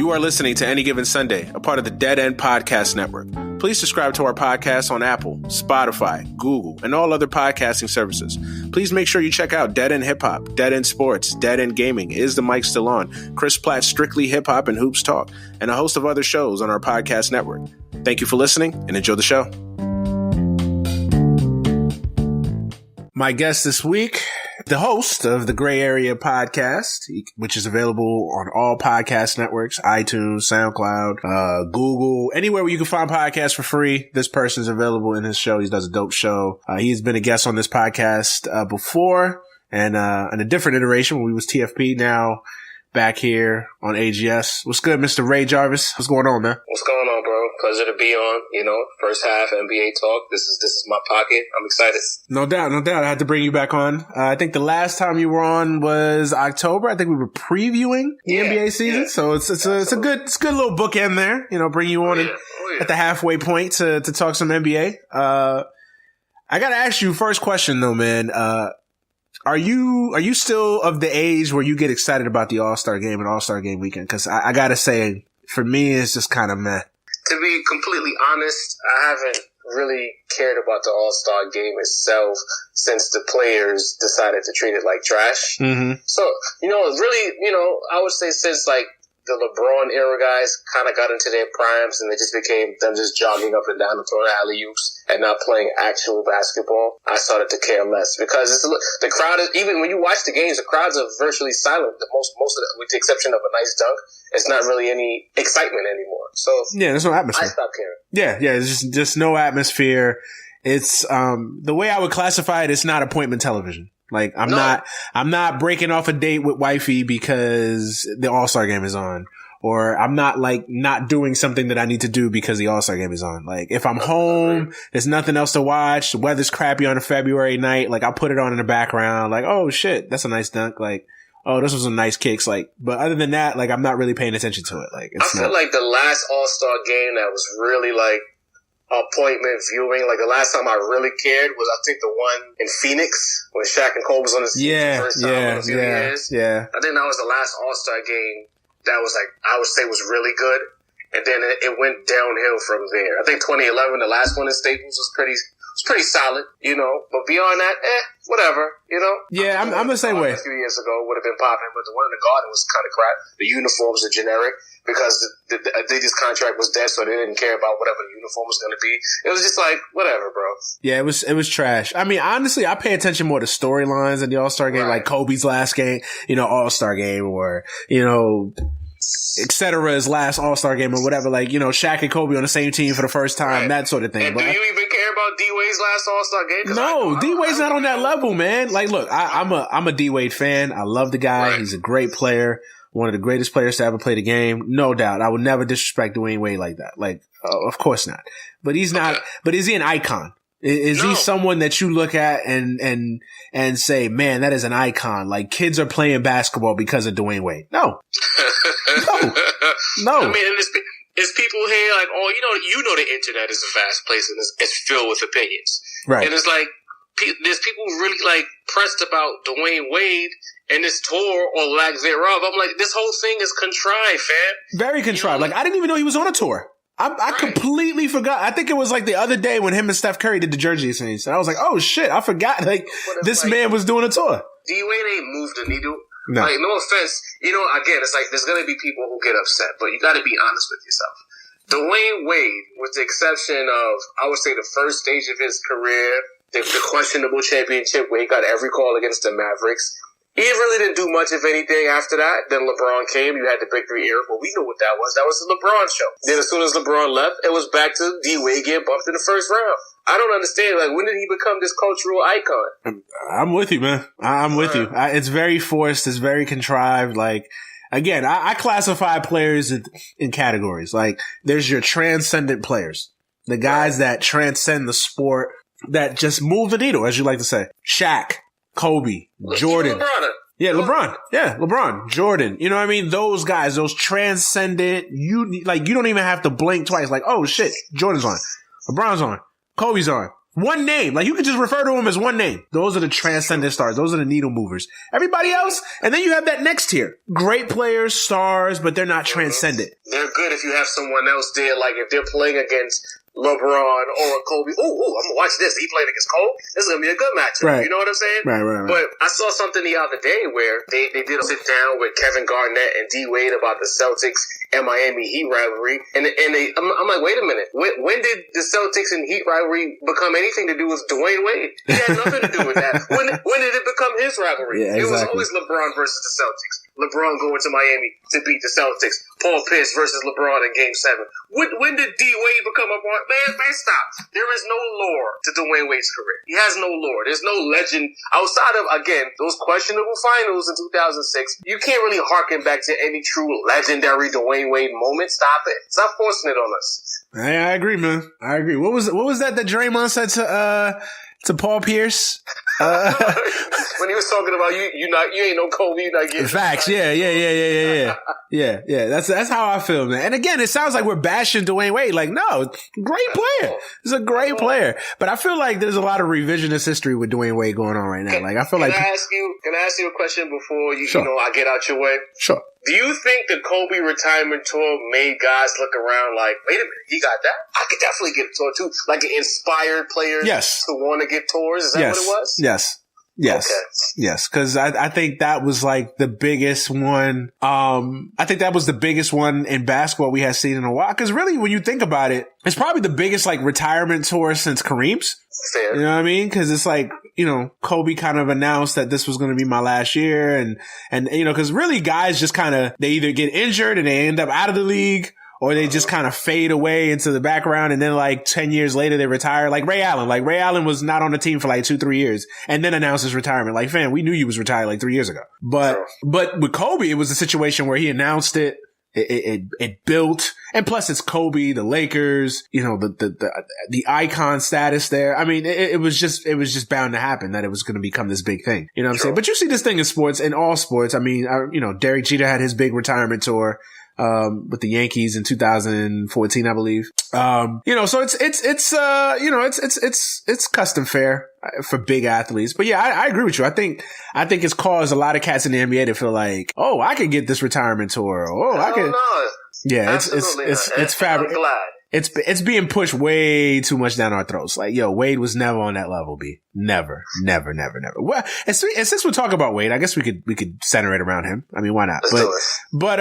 You are listening to Any Given Sunday, a part of the Dead End Podcast Network. Please subscribe to our podcast on Apple, Spotify, Google, and all other podcasting services. Please make sure you check out Dead End Hip Hop, Dead End Sports, Dead End Gaming, Is the Mic Still On, Chris Platt's Strictly Hip Hop and Hoops Talk, and a host of other shows on our podcast network. Thank you for listening and enjoy the show. My guest this week, the host of the Gray Area podcast, which is available on all podcast networks, iTunes, SoundCloud, Google, anywhere where you can find podcasts for free. This person is available in his show. He does a dope show. He's been a guest on this podcast before and in a different iteration when we was TFP. Now back here on AGS. What's good, Mr. Ray Jarvis? What's going on, man? What's going on, bro? Pleasure to be on. First half NBA talk. This is my pocket. I'm excited. No doubt. I had to bring you back on. I think the last time you were on was October. I think we were previewing the NBA season. Yeah. So it's a good little bookend there. Bring you on at the halfway point to talk some NBA. I gotta ask you first question though, man. Are you still of the age where you get excited about the All-Star game and All-Star game weekend? Because I gotta say, for me, it's just kind of meh. To be completely honest, I haven't really cared about the All-Star game itself since the players decided to treat it like trash. Mm-hmm. So, really, I would say since like the LeBron era guys kind of got into their primes and they just became them just jogging up and down and throwing alley-oops and not playing actual basketball, I started to care less because the crowd is, even when you watch the games, the crowds are virtually silent. Most of it, with the exception of a nice dunk, it's not really any excitement anymore. So yeah, there's no atmosphere. I stopped caring. Yeah, it's just no atmosphere. It's the way I would classify it. It's not appointment television. Like I'm not breaking off a date with wifey because the All-Star game is on, or I'm not not doing something that I need to do because the All-Star game is on. Like if I'm home, there's nothing else to watch. The weather's crappy on a February night. Like I'll put it on in the background. Like, oh shit, that's a nice dunk. Like, oh, this was some nice kicks. Like, but other than that, like I'm not really paying attention to it. Like, I feel like the last All-Star game that was really like appointment viewing, like the last time I really cared was I think the one in Phoenix when Shaq and Kobe was on the team for the first time in a few years. Yeah. I think that was the last All-Star game that was like, I would say was really good. And then it went downhill from there. I think 2011, the last one in Staples was pretty solid, but beyond that, whatever, Yeah, I'm the same way. A few years ago would have been popping, but the one in the Garden was kind of crap. The uniforms are generic because the Adidas contract was dead, so they didn't care about whatever the uniform was going to be. It was just like, whatever, bro. Yeah, it was trash. I mean, honestly, I pay attention more to storylines in the All-Star game, like Kobe's last game, All-Star game, or, et cetera's last All-Star game or whatever, like, Shaq and Kobe on the same team for the first time, that sort of thing. And do you even care about D-Wade's last All-Star game? No, D-Wade's not on that level, man. Like, look, I'm a D-Wade fan. I love the guy. Right. He's a great player. One of the greatest players to ever play the game. No doubt. I would never disrespect Dwayne Wade like that. Like, of course not. But he's not, but is he an icon? Is he someone that you look at and say, man, that is an icon? Like kids are playing basketball because of Dwayne Wade. No. No. I mean, it's people here like, oh, the internet is a vast place and it's filled with opinions. Right. And it's like, there's people really like pressed about Dwayne Wade and this tour or lack thereof. I'm like, this whole thing is contrived, fam. Very contrived. Like I didn't even know he was on a tour. I completely forgot. I think it was like the other day when him and Steph Curry did the jersey exchange. And I was like, oh shit, I forgot. Like this man was doing a tour. D-Wade ain't moved the needle. No. Like, no offense. Again, it's like there's going to be people who get upset, but you got to be honest with yourself. Dwayne Wade, with the exception of, I would say, the first stage of his career, the questionable championship where he got every call against the Mavericks, he really didn't do much, if anything, after that. Then LeBron came. You had the Big Three era, but we knew what that was. That was the LeBron show. Then as soon as LeBron left, it was back to D-Wade getting bumped in the first round. I don't understand. Like, when did he become this cultural icon? I'm with you, man. I'm with you. It's very forced. It's very contrived. Like, again, I classify players in categories. Like, there's your transcendent players. The guys that transcend the sport, that just move the needle, as you like to say. Shaq, Kobe, Jordan. LeBron, Jordan. You know what I mean? Those guys, those transcendent, you don't even have to blink twice. Like, oh shit, Jordan's on. LeBron's on. Kobe's on. One name. Like, you could just refer to them as one name. Those are the transcendent stars. Those are the needle movers. Everybody else, and then you have that next tier. Great players, stars, but they're not transcendent. They're good if you have someone else there, like if they're playing against LeBron or Kobe. I'm gonna watch this. He playing against Kobe. This is gonna be a good matchup. Right. You know what I'm saying? Right. But I saw something the other day where they did a sit down with Kevin Garnett and D Wade about the Celtics and Miami Heat rivalry, and I'm like, wait a minute. When did the Celtics and Heat rivalry become anything to do with Dwayne Wade? It had nothing to do with that. When did it become his rivalry? Yeah, exactly. It was always LeBron versus the Celtics. LeBron going to Miami to beat the Celtics. Paul Pierce versus LeBron in Game 7. When did D Wade become a part? Man, stop. There is no lore to Dwayne Wade's career. He has no lore. There's no legend outside of, again, those questionable finals in 2006. You can't really harken back to any true legendary Dwayne Wade moment. Stop it. Stop forcing it on us. I agree, man. I agree. What was that Draymond said to Paul Pierce? When he was talking about you ain't no Kobe, you're not getting facts. Yeah. That's how I feel, man. And again, it sounds like we're bashing Dwayne Wade. Like, no, great player. He's a great player. But I feel like there's a lot of revisionist history with Dwayne Wade going on right now. Like, I feel like. Can I ask you a question before Sure. I get out your way? Sure. Do you think the Kobe retirement tour made guys look around like, wait a minute, he got that? I could definitely get a tour too. Like, it inspired players to want to get tours? Is that what it was? Yes. Okay. Yes. Cause I think that was like the biggest one. I think that was the biggest one in basketball we had seen in a while. Cause really, when you think about it, it's probably the biggest like retirement tour since Kareem's. Fair. You know what I mean? Cause it's like, Kobe kind of announced that this was going to be my last year. And, cause really guys just kind of, they either get injured and they end up out of the league, or they just kind of fade away into the background, and then like 10 years later they retire. Like Ray Allen. Like Ray Allen was not on the team for like 2-3 years and then announced his retirement. Like, fam, we knew you was retired like 3 years ago. But with Kobe, it was a situation where he announced it. It built, and plus it's Kobe, the Lakers, the icon status there. I mean, it was just bound to happen that it was going to become this big thing. You know what I'm saying? But you see this thing in sports, in all sports. I mean, Derek Jeter had his big retirement tour with the Yankees in 2014, I believe. So it's custom fare for big athletes. But yeah, I agree with you. I think it's caused a lot of cats in the NBA to feel like, oh, I could get this retirement tour. Oh, I could. Yeah, it's fabric. I'm glad. It's being pushed way too much down our throats. Like, yo, Wade was never on that level, B. Never. Well, and since we're talking about Wade, I guess we could center it around him. I mean, why not? But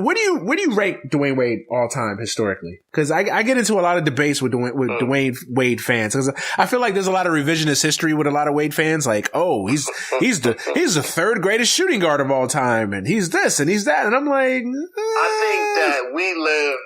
what do you rate Dwayne Wade all time historically? Because I get into a lot of debates with Dwayne Wade fans, because I feel like there's a lot of revisionist history with a lot of Wade fans. Like, oh, he's the third greatest shooting guard of all time, and he's this and he's that, and I'm like, I think that we live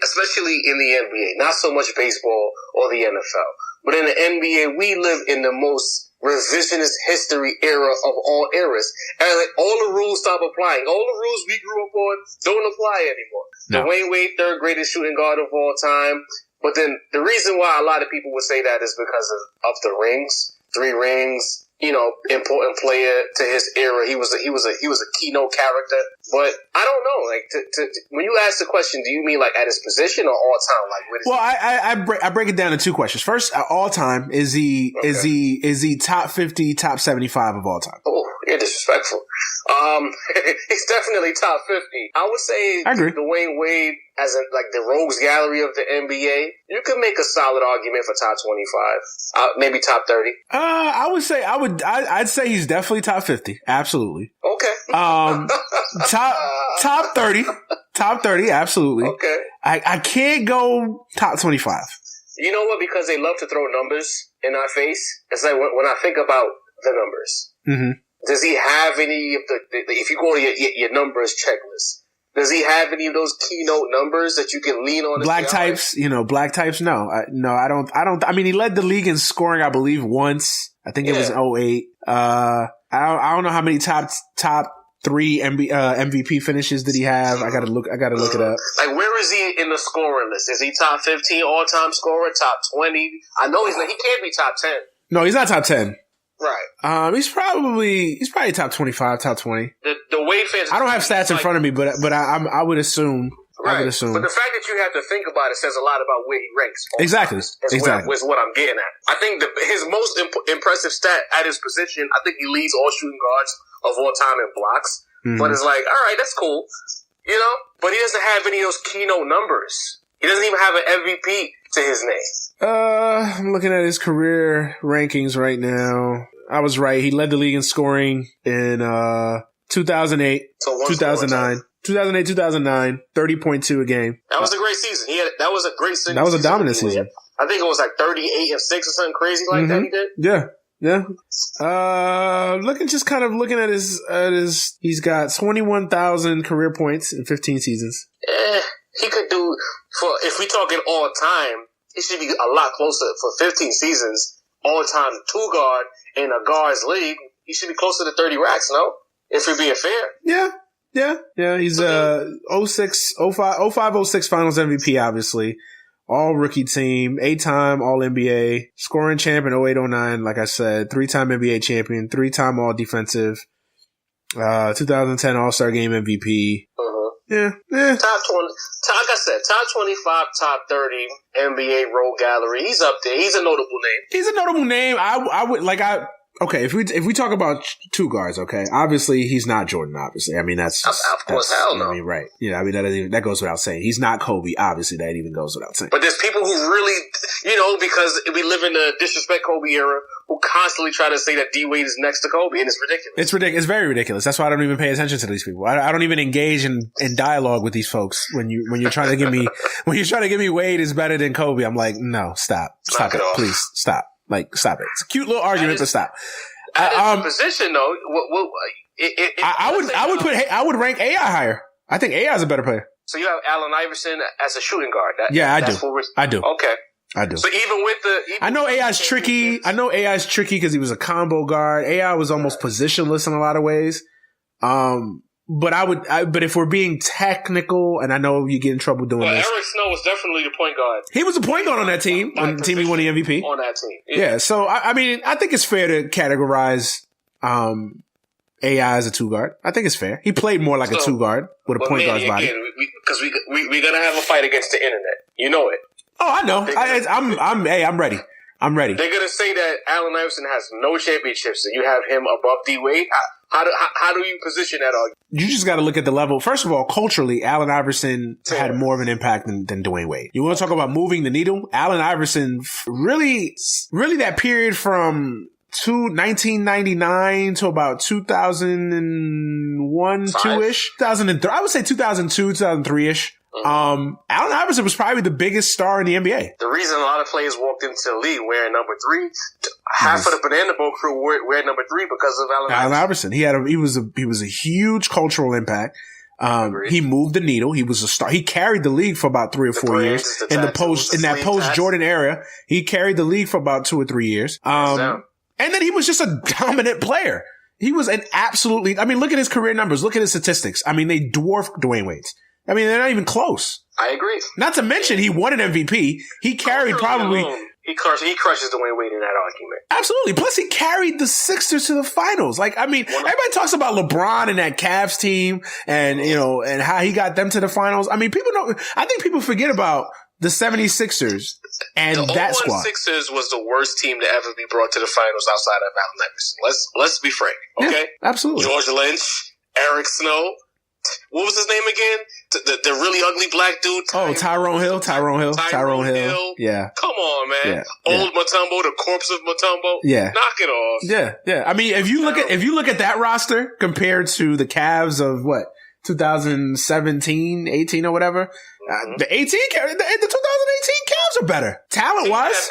especially in the NBA, not so much baseball or the NFL, but in the NBA, we live in the most revisionist history era of all eras. And like, all the rules stop applying. All the rules we grew up on don't apply anymore. No. Dwayne Wade, third greatest shooting guard of all time. But then the reason why a lot of people would say that is because of the rings, 3 rings. Important player to his era. He was a keynote character. But I don't know. Like, when you ask the question, do you mean like at his position or all time? Like, I break it down to 2 questions. First, all time, is he top 50, top 75 of all time? Oh, you're disrespectful. He's definitely top 50. I would say Dwayne Wade, as in like the rogues gallery of the NBA, you could make a solid argument for top 25, maybe top 30. I'd say he's definitely top 50. Absolutely. Okay. Top 30. Top 30. Absolutely. Okay. I can't go top 25. You know what? Because they love to throw numbers in our face. It's like when I think about the numbers. Mm-hmm. Does he have any of if you go to your numbers checklist, does he have any of those keynote numbers that you can lean on? Black types, no. I don't. I mean, he led the league in scoring, I believe, once. I think it was 2008. I don't know how many top 3 MVP finishes did he have. I gotta look it up. Like, where is he in the scoring list? Is he top 15 all-time scorer, top 20? I know he can't be top 10. No, he's not top 10. Right. He's probably top 25, top 20. The Wade fans. I don't have stats in front of me, but I would assume. I would assume. But the fact that you have to think about it says a lot about where he ranks. Exactly. Is what I'm getting at. I think his most impressive stat at his position, I think he leads all shooting guards of all time in blocks. Mm-hmm. But it's like, all right, that's cool. You know? But he doesn't have any of those keynote numbers. He doesn't even have an MVP to his name. I'm looking at his career rankings right now. I was right. He led the league in scoring in 2008, 2009. 2008, 2009, 30.2 a game. That was a great season. That was a great season. That was a dominant season. I think it was like 38 and 6 or something crazy like that he did. Yeah. Looking at his, he's got 21,000 career points in 15 seasons. He could do, if we talking all time, he should be a lot closer for 15 seasons, all time 2 guard in a guard's league. He should be closer to 30 racks, no? If we're being fair. Yeah. He's 06 finals MVP, obviously. All rookie team, 8-time All NBA, scoring champ in 08-09, like I said, 3-time NBA champion, 3-time All Defensive, 2010 All-Star Game MVP. Yeah. Top 20, like I said, top 25, top 30 NBA Road Gallery. He's up there. He's a notable name. Okay, if we talk about 2 guards, okay, obviously he's not Jordan. Obviously, I mean of course, hell no. I mean, right? Yeah, I mean that goes without saying. He's not Kobe. Obviously, that even goes without saying. But there's people who really, because we live in the disrespect Kobe era, who constantly try to say that D Wade is next to Kobe, and it's ridiculous. It's ridiculous. It's very ridiculous. That's why I don't even pay attention to these people. I don't even engage in dialogue with these folks. When you're trying to give me Wade is better than Kobe, I'm like, no, stop it, please stop. Like, stop it. It's a cute little argument, but stop. Position though, I would rank AI higher. I think AI is a better player. So you have Allen Iverson as a shooting guard. I do. Okay. I do. So even with I know AI's tricky. I know AI's tricky because he was a combo guard. AI was almost positionless in a lot of ways. But if we're being technical, and I know you get in trouble doing this. Eric Snow was definitely the point guard. He was a point guard on that team. On the team he won the MVP. On that team. Yeah. So, I mean, I think it's fair to categorize, AI as a 2 guard. I think it's fair. He played more like a 2 guard with a point guard's body. Because we're going to have a fight against the internet. You know it. Oh, I know. I'm ready. I'm ready. They're going to say that Allen Iverson has no championships and you have him above D Wade. How do you position that argument? You just got to look at the level. First of all, culturally, Allen Iverson had more of an impact than Dwayne Wade. You want to talk about moving the needle? Allen Iverson really that period from 1999 to about 2001, 2-ish, 2003. I would say 2002, 2003-ish. Allen Iverson was probably the biggest star in the NBA. The reason a lot of players walked into the league wearing number 3, half of the Banana Boat crew wear number 3 because of Allen Iverson. He was a huge cultural impact. He moved the needle. He was a star. He carried the league for about 3 or 4 years in that post Jordan era. He carried the league for about 2 or 3 years. And then he was just a dominant player. He was look at his career numbers. Look at his statistics. I mean, they dwarf Dwayne Wade's. I mean, they're not even close. I agree. Not to mention, he won an MVP. He carried probably... He crushes Dwayne Wade in that argument. Absolutely. Plus, he carried the Sixers to the finals. Like, I mean, everybody talks about LeBron and that Cavs team and, and how he got them to the finals. I mean, I think people forget about the 76ers and that squad. The Sixers was the worst team to ever be brought to the finals outside of Allen Iverson. Let's be frank, okay? Yeah, absolutely. George Lynch, Eric Snow. What was his name again? The really ugly black dude? Tyrone Hill. Yeah. Come on, man. Yeah. Old Mutombo, the corpse of Mutombo. Yeah. Knock it off. Yeah. I mean, if you look at that roster compared to the Cavs of 2017, 18 or whatever, the 2018 Cavs are better. Talent-wise.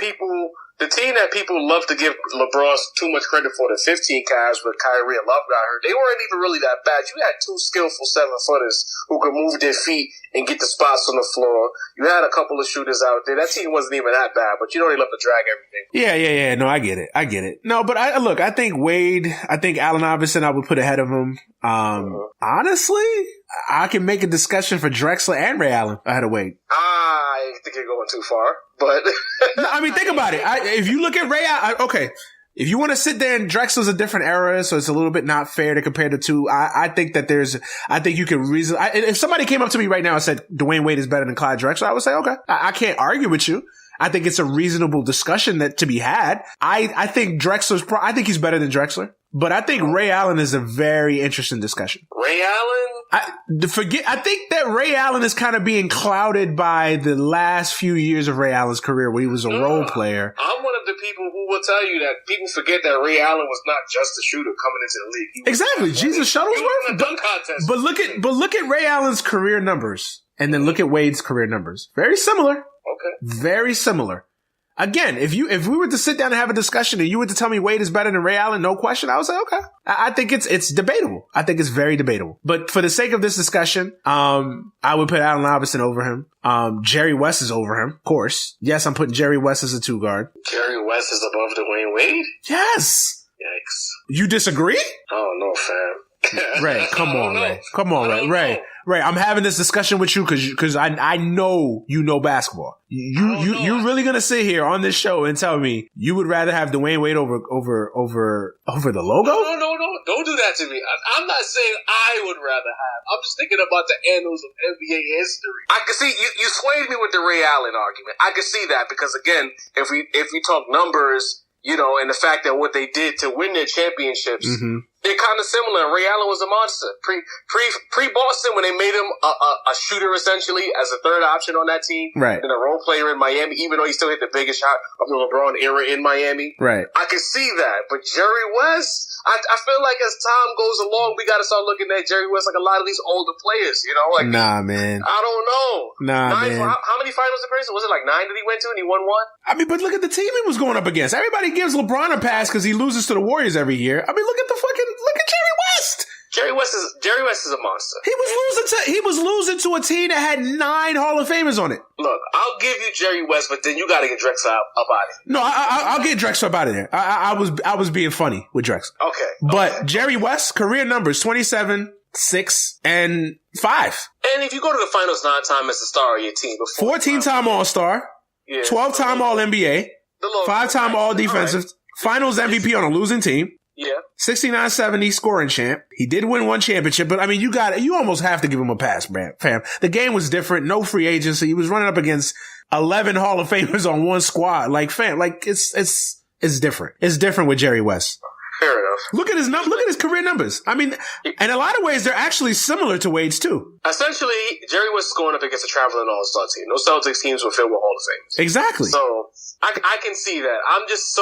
The team that people love to give LeBron too much credit for, the 15 Cavs with Kyrie and Love got hurt, they weren't even really that bad. You had 2 skillful 7-footers who could move their feet and get the spots on the floor. You had a couple of shooters out there. That team wasn't even that bad, but they love to drag everything. Yeah. No, I get it. No, but I think Allen Iverson I would put ahead of him. Honestly, I can make a discussion for Drexler and Ray Allen ahead of Wade. I think you're going too far, but no, I mean, think about it. If you look at Ray Allen, okay, If you want to sit there and Drexler's a different era, so it's a little bit not fair to compare the two. I think you can reason. If somebody came up to me right now and said Dwayne Wade is better than Clyde Drexler, I would say, okay, I can't argue with you. I think it's a reasonable discussion that to be had. I think I think he's better than Drexler, but I think Ray Allen is a very interesting discussion. Ray Allen? I think that Ray Allen is kind of being clouded by the last few years of Ray Allen's career where he was a role player. I'm one of the people who will tell you that people forget that Ray Allen was not just a shooter coming into the league. Exactly. Jesus Shuttlesworth. But look at Ray Allen's career numbers and then look at Wade's career numbers. Very similar. Okay. Very similar. Again, if we were to sit down and have a discussion and you were to tell me Wade is better than Ray Allen, no question, I would say, okay. I think it's debatable. I think it's very debatable. But for the sake of this discussion, I would put Allen Iverson over him. Jerry West is over him, of course. Yes, I'm putting Jerry West as a 2 guard. Jerry West is above Dwayne Wade? Yes. Yikes. You disagree? Oh, no, fam. Ray, come on, Ray. Come on, Ray. Ray, I'm having this discussion with you because I know you know basketball. You're really gonna sit here on this show and tell me you would rather have Dwayne Wade over the logo? No. Don't do that to me. I'm not saying I would rather have. I'm just thinking about the annals of NBA history. I can see you swayed me with the Ray Allen argument. I can see that because again, if we talk numbers, and the fact that what they did to win their championships. Mm-hmm. They're kind of similar. Ray Allen was a monster. Pre Boston, when they made him a shooter essentially as a third option on that team, right? And a role player in Miami, even though he still hit the biggest shot of the LeBron era in Miami, right? I can see that. But Jerry West, I feel like as time goes along, we got to start looking at Jerry West like a lot of these older players. Nah, man. I don't know. Man. How many finals appearances was it? Like 9 that he went to, and he won 1. I mean, but look at the team he was going up against. Everybody gives LeBron a pass because he loses to the Warriors every year. I mean, look at Jerry West. Jerry West is a monster. He was losing to a team that had 9 Hall of Famers on it. Look, I'll give you Jerry West, but then you got to get Drexler up out of here. No, I'll get Drexler up out of there. I was being funny with Drexler. Okay. But Jerry West, career numbers 27, 6, and 5. And if you go to the finals 9 times as the star of your team, 14-time All-Star, 12-time All-NBA, 5-time All-Defensive, Finals MVP on a losing team. Yeah. 69-70 scoring champ. He did win 1 championship, but I mean, you almost have to give him a pass, man, fam. The game was different. No free agency. He was running up against 11 Hall of Famers on 1 squad. Like, fam, like it's different. It's different with Jerry West. Fair enough. Look at his career numbers. I mean, in a lot of ways, they're actually similar to Wade's too. Essentially, Jerry West is going up against a traveling all-star team. Those Celtics teams were filled with Hall of Famers. Exactly. So I can see that. I'm just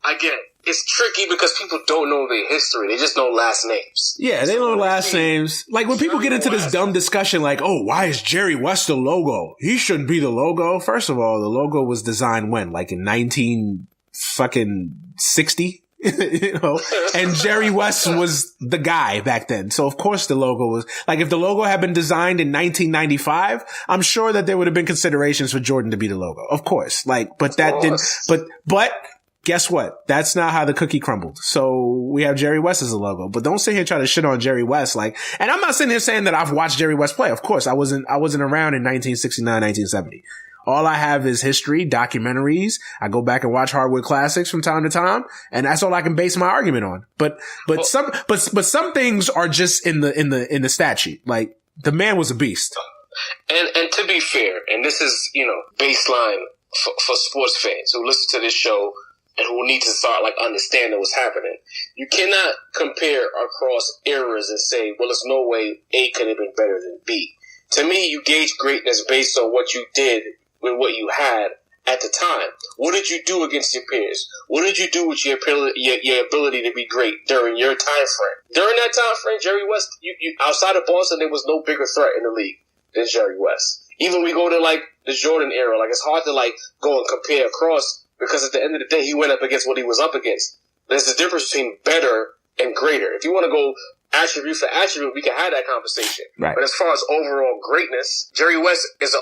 again, it's tricky because people don't know their history. They just know last names. Yeah, they know last names. Like when people get into this dumb discussion like, oh, why is Jerry West the logo? He shouldn't be the logo. First of all, the logo was designed when? Like in 1960? And Jerry West was the guy back then. So of course the logo was like, if the logo had been designed in 1995, I'm sure that there would have been considerations for Jordan to be the logo. Of course. But that didn't, but guess what? That's not how the cookie crumbled. So we have Jerry West as a logo, but don't sit here trying to shit on Jerry West. And I'm not sitting here saying that I've watched Jerry West play. Of course, I wasn't around in 1969, 1970. All I have is history, documentaries. I go back and watch Hardwood Classics from time to time, and that's all I can base my argument on. But some things are just in the stat sheet. Like the man was a beast. And to be fair, and this is baseline for sports fans who listen to this show and who need to start understanding what's happening. You cannot compare across eras and say, well, there's no way A could have been better than B. To me, you gauge greatness based on what you did with what you had at the time. What did you do against your peers? What did you do with your ability to be great during your time frame? During that time frame, Jerry West, you outside of Boston, there was no bigger threat in the league than Jerry West. Even we go to the Jordan era, it's hard to go and compare across because at the end of the day, he went up against what he was up against. There's a difference between better and greater. If you want to go attribute for attribute, we can have that conversation. Right. But as far as overall greatness, Jerry West is a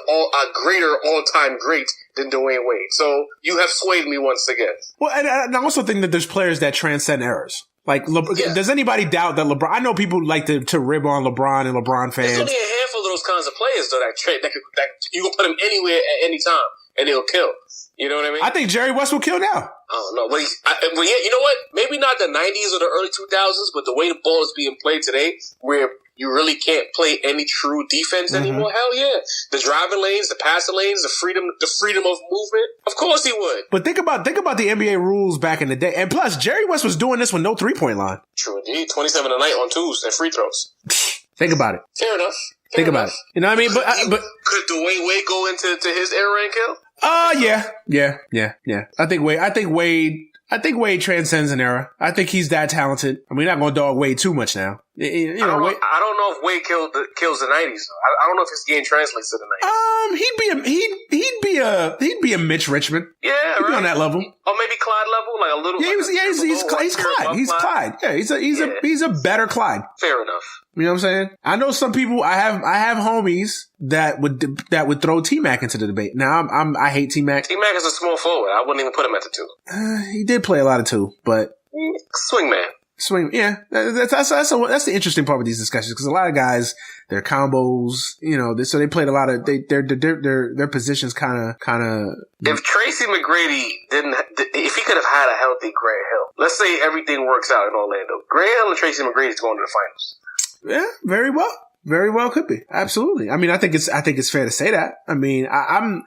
greater all-time great than Dwayne Wade. So you have swayed me once again. Well, and I also think that there's players that transcend eras. Does anybody doubt that LeBron? I know people like to rib on LeBron and LeBron fans. There's only a handful of those kinds of players, though, that you can put them anywhere at any time, and they'll kill. You know what I mean? I think Jerry West will kill now. I don't know. Well, yeah, you know what? Maybe not the 90s or the early 2000s, but the way the ball is being played today, where you really can't play any true defense anymore. Hell yeah. The driving lanes, the passing lanes, the freedom of movement. Of course he would. But think about the NBA rules back in the day. And plus, Jerry West was doing this with no 3-point line. True indeed. 27 a night on twos and free throws. Think about it. Fair enough. Think about it. You know what I mean? But could Dwayne Wade go into his era and kill? Yeah. I think Wade transcends an era. I think he's that talented. I mean, we're not going to dog Wade too much now. I don't know if Wade kills the 90s. I don't know if his game translates to the 90s. He'd be a Mitch Richmond. Yeah, he'd be on that level. Or maybe Clyde level, like a little. Yeah, he's Clyde. He's Clyde. Yeah, he's a better Clyde. Fair enough. You know what I'm saying? I know some people. I have homies that would throw T-Mac into the debate. Now I hate T-Mac. T-Mac is a small forward. I wouldn't even put him at the 2. He did play a lot of 2, but swing. Yeah, that's the interesting part with these discussions, because a lot of guys, their combos, so they played a lot of their positions kind of. If Tracy McGrady if he could have had a healthy Grant Hill, let's say everything works out in Orlando, Grant Hill and Tracy McGrady is going to the finals. Yeah, very well. Very well could be. Absolutely. I mean, I think it's fair to say that. I mean, I'm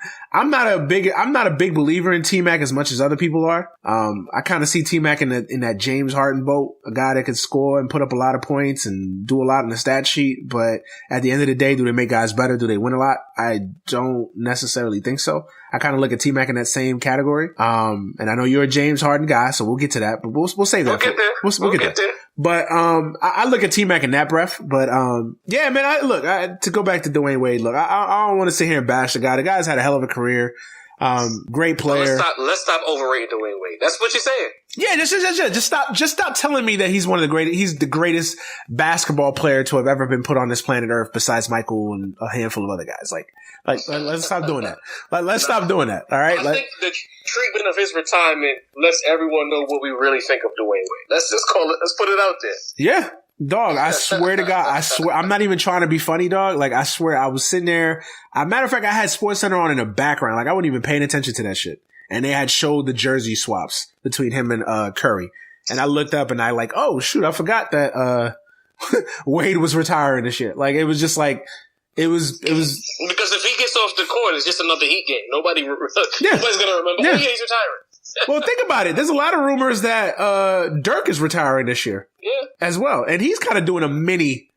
not a big believer in T-Mac as much as other people are. I kind of see T-Mac in that James Harden boat, a guy that can score and put up a lot of points and do a lot in the stat sheet. But at the end of the day, do they make guys better? Do they win a lot? I don't necessarily think so. I kind of look at T-Mac in that same category. And I know you're a James Harden guy, so we'll get to that, but we'll save that. We'll get there. But, I look at T-Mac in that breath, but, yeah, man, to go back to Dwayne Wade, look, I don't want to sit here and bash the guy. The guy's had a hell of a career. Great player. Let's stop overrating Dwayne Wade. That's what you're saying. Yeah, just stop telling me that he's he's the greatest basketball player to have ever been put on this planet Earth besides Michael and a handful of other guys. Like let's stop doing that. Let's stop doing that. All right. I think the treatment of his retirement lets everyone know what we really think of Dwayne Wade. Let's just let's put it out there. Yeah. Dog, I swear to God, I'm not even trying to be funny, dog. Like, I swear, I was sitting there. Matter of fact, I had SportsCenter on in the background. Like, I wasn't even paying attention to that shit. And they had showed the jersey swaps between him and Curry. And I looked up and I oh, shoot, I forgot that Wade was retiring and shit. Like, it was just like, it was because if he gets off the court, it's just another Heat game. nobody's gonna remember. Yeah. Oh, yeah, he's retiring. Well, think about it. There's a lot of rumors that Dirk is retiring this year, as well, and he's kind of doing a mini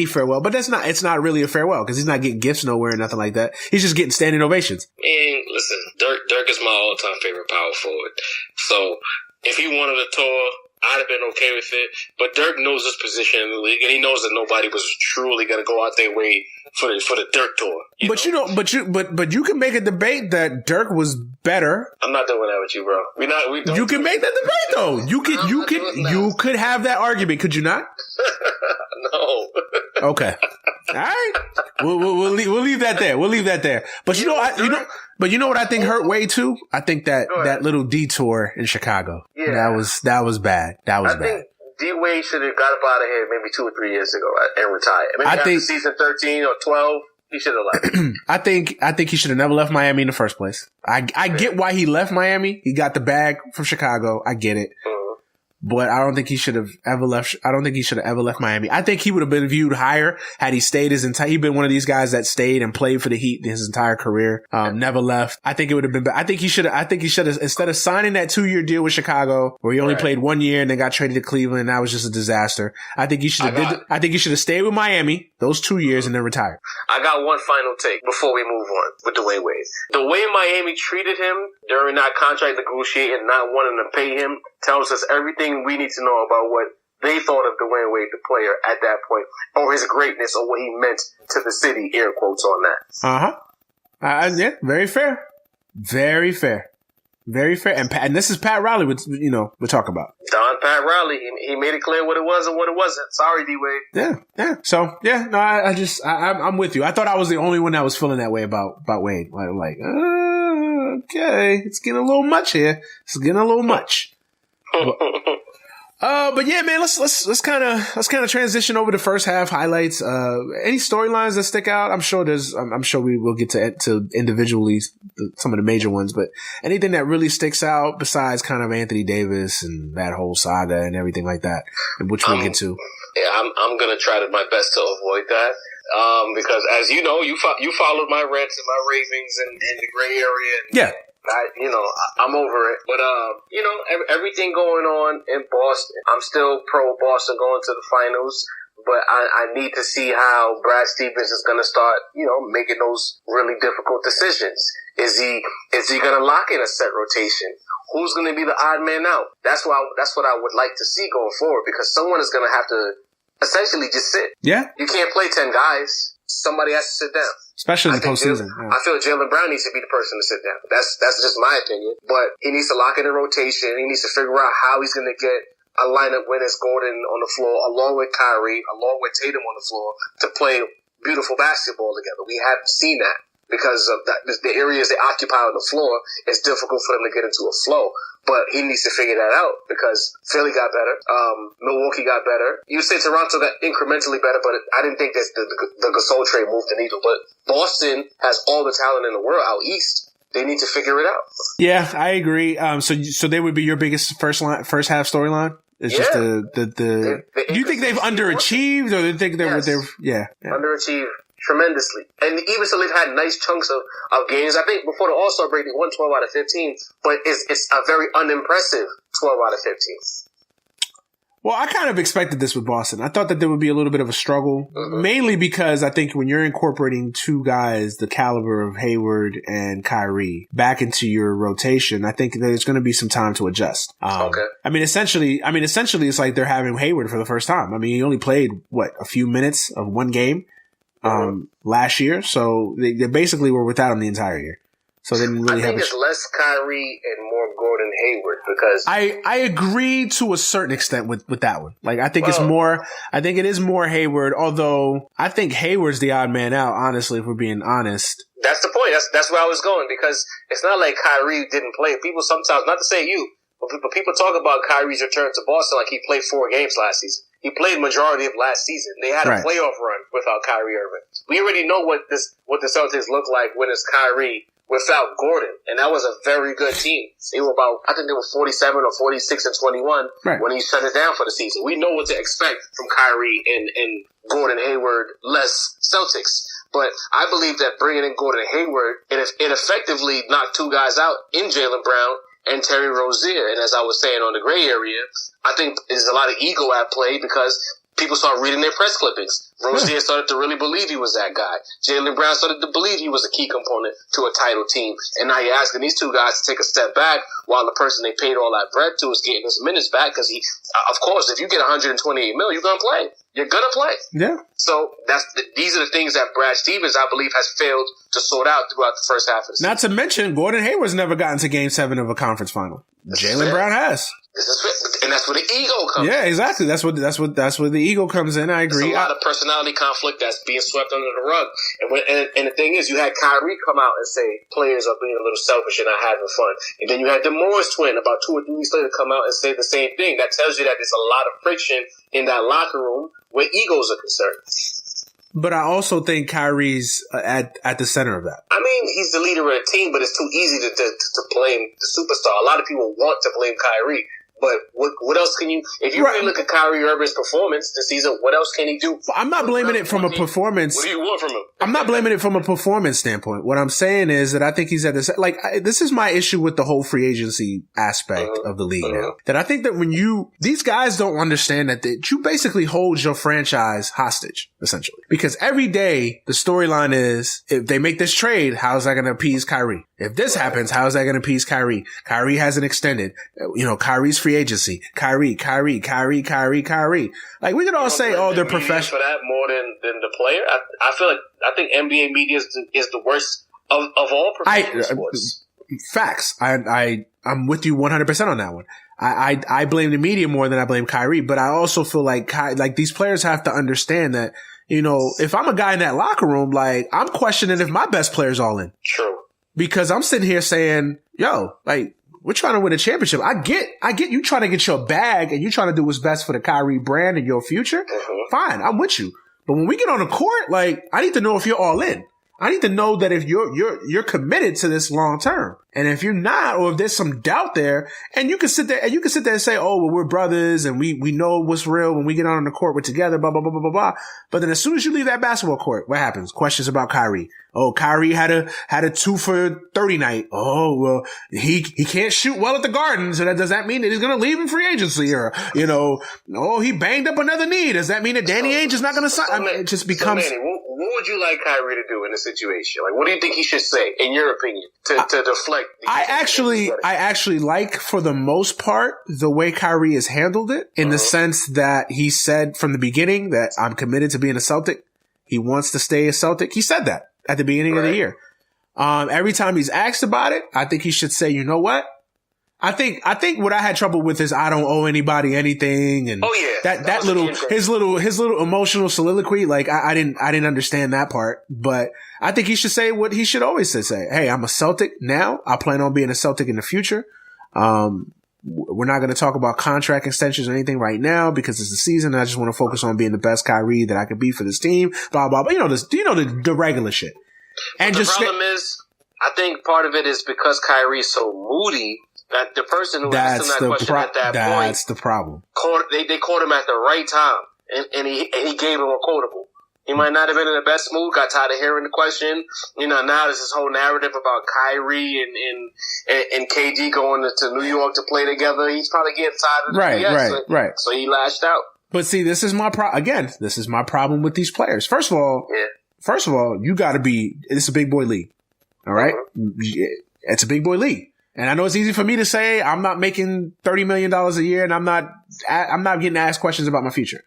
farewell. But it's not really a farewell because he's not getting gifts nowhere or nothing like that. He's just getting standing ovations. And listen, Dirk is my all-time favorite power forward. So if he wanted a tour, I'd have been okay with it. But Dirk knows his position in the league, and he knows that nobody was truly going to go out their way for the Dirk tour. But you can make a debate that Dirk was better. I'm not doing that with you, bro. You can make that debate though. You could have that argument, could you not? No. Okay. All right. We'll leave that there. We'll leave that there. But you know what I think hurt Wade too? I think that little detour in Chicago. Yeah. That was bad. I think D-Wade should have got up out of here maybe 2 or 3 years ago and retired. Maybe after season 13 or 12, he should have left. I think he should have never left Miami in the first place. I get why he left Miami. He got the bag from Chicago. I get it. But I don't think he should have ever left. I don't think he should have ever left Miami. I think he would have been viewed higher had he stayed he'd been one of these guys that stayed and played for the Heat his entire career. Never left. I think it would have been better. I think he should have, instead of signing that 2-year deal with Chicago, where he only played 1 year and then got traded to Cleveland and that was just a disaster. I think he should have stayed with Miami those 2 years and then retired. I got one final take before we move on with Dwayne Wade. The way Miami treated him during that contract negotiating, not wanting to pay him, tells us everything we need to know about what they thought of Dwayne Wade, the player, at that point, or his greatness, or what he meant to the city, air quotes on that. Yeah, very fair. Very fair. Very fair. And this is Pat Riley, we're talking about. Don Pat Riley, he made it clear what it was and what it wasn't. Sorry, D-Wade. Yeah. So, yeah, no, I'm with you. I thought I was the only one that was feeling that way about Wade. Like, okay, it's getting a little much here. It's getting a little much. But yeah, man, let's kind of transition over to first half highlights. Any storylines that stick out? I'm sure we will get to individually some of the major ones, but anything that really sticks out besides kind of Anthony Davis and that whole saga and everything like that, which we'll get to. Yeah, I'm gonna try my best to avoid that. Because as you know, you followed my rants and my ravings in the gray area. And yeah. I'm over it. But, everything going on in Boston, I'm still pro Boston going to the finals. But I need to see how Brad Stevens is going to start, making those really difficult decisions. Is he going to lock in a set rotation? Who's going to be the odd man out? That's what I would like to see going forward, because someone is going to have to essentially just sit. Yeah. You can't play 10 guys. Somebody has to sit down. Especially in the postseason. I feel Jaylen Brown needs to be the person to sit down. That's just my opinion. But he needs to lock in a rotation. He needs to figure out how he's going to get a lineup when it's Gordon on the floor, along with Kyrie, along with Tatum on the floor, to play beautiful basketball together. We haven't seen that because of the areas they occupy on the floor. It's difficult for them to get into a flow. But he needs to figure that out, because Philly got better. Milwaukee got better. You say Toronto got incrementally better, but I didn't think that the Gasol trade moved the needle. But Boston has all the talent in the world out east. They need to figure it out. Yeah, I agree. So they would be your biggest first half storyline? It's just the do you think they've underachieved, or do you think they're underachieved tremendously? And even so, they've had nice chunks of games. I think before the All-Star break, they won 12 out of 15, but it's a very unimpressive 12 out of 15. Well, I kind of expected this with Boston. I thought that there would be a little bit of a struggle, mainly because I think when you're incorporating two guys the caliber of Hayward and Kyrie back into your rotation, I think there's going to be some time to adjust. Okay. I mean, essentially, it's like they're having Hayward for the first time. I mean, he only played a few minutes of one game last year, so they basically were without him the entire year. So they didn't really have. I think it's less Kyrie and more Gordon Hayward, because I agree to a certain extent with that one. Like, I think it is more Hayward, although I think Hayward's the odd man out, honestly, if we're being honest. That's the point. That's where I was going, because it's not like Kyrie didn't play. People sometimes, not to say you, but people talk about Kyrie's return to Boston like he played 4 games last season. He played majority of last season. They had a playoff run without Kyrie Irving. We already know what the Celtics look like when it's Kyrie without Gordon, and that was a very good team. They were I think they were 47 or 46 and 21 when he shut it down for the season. We know what to expect from Kyrie and Gordon Hayward less Celtics. But I believe that bringing in Gordon Hayward, it effectively knocked 2 guys out in Jaylen Brown and Terry Rozier. And as I was saying on the gray area, I think there's a lot of ego at play, because people started reading their press clippings. Rozier started to really believe he was that guy. Jaylen Brown started to believe he was a key component to a title team. And now you're asking these 2 guys to take a step back while the person they paid all that bread to is getting his minutes back, because of course, if you get $128 million, you're going to play. You're going to play. Yeah. So these are the things that Brad Stevens, I believe, has failed to sort out throughout the first half of the season. Not to mention, Gordon Hayward's never gotten to Game 7 of a conference final. Jaylen Brown has. This is fit. And that's where the ego comes in. Yeah, exactly. That's where the ego comes in. I agree. There's a lot of personality conflict that's being swept under the rug. And the thing is, you had Kyrie come out and say players are being a little selfish and not having fun. And then you had the Morris twin about 2 or 3 weeks later come out and say the same thing. That tells you that there's a lot of friction in that locker room where egos are concerned. But I also think Kyrie's at the center of that. I mean, he's the leader of the team, but it's too easy to blame the superstar. A lot of people want to blame Kyrie. But what else can you, if you really look at Kyrie Irving's performance this season, what else can he do? I'm not blaming it from a performance. What do you want from him? I'm not blaming it from a performance standpoint. What I'm saying is that I think he's at this, this is my issue with the whole free agency aspect of the league now. That I think that these guys don't understand that you basically hold your franchise hostage, essentially. Because every day the storyline is, if they make this trade, how's that going to appease Kyrie? If this happens, how is that going to appease Kyrie? Kyrie hasn't extended. Kyrie's free agency. Kyrie. Like, we could all say, they're professional. For that more than the player. I think NBA media is the worst of all professional sports. Facts. I'm with you 100% on that one. I blame the media more than I blame Kyrie, but I also feel like these players have to understand that, if I'm a guy in that locker room, I'm questioning if my best player's all in. True. Because I'm sitting here saying, We're trying to win a championship. I get you trying to get your bag and you trying to do what's best for the Kyrie brand and your future. Fine, I'm with you. But when we get on the court, like, I need to know if you're all in. I need to know that if you're committed to this long term. And if you're not, or if there's some doubt there, and you can sit there and say, oh, well, we're brothers and we know what's real when we get on the court, we're together, blah, blah, blah, blah, blah, blah. But then as soon as you leave that basketball court, what happens? Questions about Kyrie. Oh, Kyrie had a 2 for 30 night. Oh, well, he can't shoot well at the Garden. So does that mean that he's going to leave in free agency? Or, oh, he banged up another knee. Does that mean that Danny Ainge is not going to sign? I mean, it just becomes. So Manny, what would you like Kyrie to do in this situation? Like, what do you think he should say, in your opinion, to deflect? I actually like, for the most part, the way Kyrie has handled it, in the sense that he said from the beginning that I'm committed to being a Celtic. He wants to stay a Celtic. He said that at the beginning of the year. Every time he's asked about it, I think he should say, you know what? I think what I had trouble with is I don't owe anybody anything, and his little emotional soliloquy. Like I didn't understand that part, but I think he should say what he should always say. Hey, I'm a Celtic now. I plan on being a Celtic in the future. We're not going to talk about contract extensions or anything right now because it's the season. I just want to focus on being the best Kyrie that I could be for this team. Blah blah. But the regular shit. And the problem is, I think part of it is because Kyrie's so moody that the person who asked him that question at that point, that's the problem. They caught him at the right time, and he gave him a quotable. He might not have been in the best mood, got tired of hearing the question. Now there's this whole narrative about Kyrie and KD going to New York to play together. He's probably getting tired of it. Right. So he lashed out. But see, this is my problem with these players. First of all, you got to be. It's a big boy league. All right, it's a big boy league. And I know it's easy for me to say I'm not making $30 million a year and I'm not getting asked questions about my future.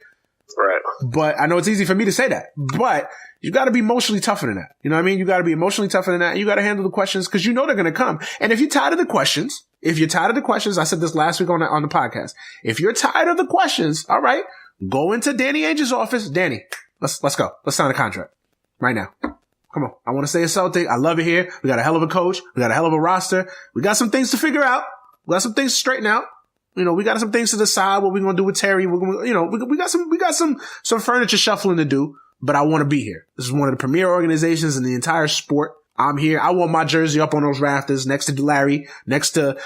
Right. But I know it's easy for me to say that. But you got to be emotionally tougher than that. You know what I mean? You got to be emotionally tougher than that. And you got to handle the questions because you know they're going to come. And if you're tired of the questions, I said this last week on the podcast. If you're tired of the questions, all right, go into Danny Ainge's office. Danny, let's go. Let's sign a contract right now. Come on. I want to stay a Celtic. I love it here. We got a hell of a coach. We got a hell of a roster. We got some things to figure out. We got some things to straighten out. We got some things to decide what we're going to do with Terry. We're going to, we got some furniture shuffling to do, but I want to be here. This is one of the premier organizations in the entire sport. I'm here. I want my jersey up on those rafters next to Larry, next to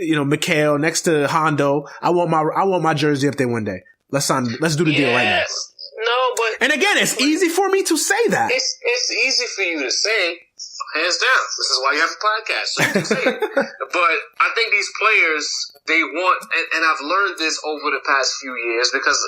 Mikhail, next to Hondo. I want my jersey up there one day. Let's do the deal right now. No, but and again, it's easy for me to say that. It's easy for you to say, hands down. This is why you have a podcast, so you can say it. But I think these players, they want, and I've learned this over the past few years because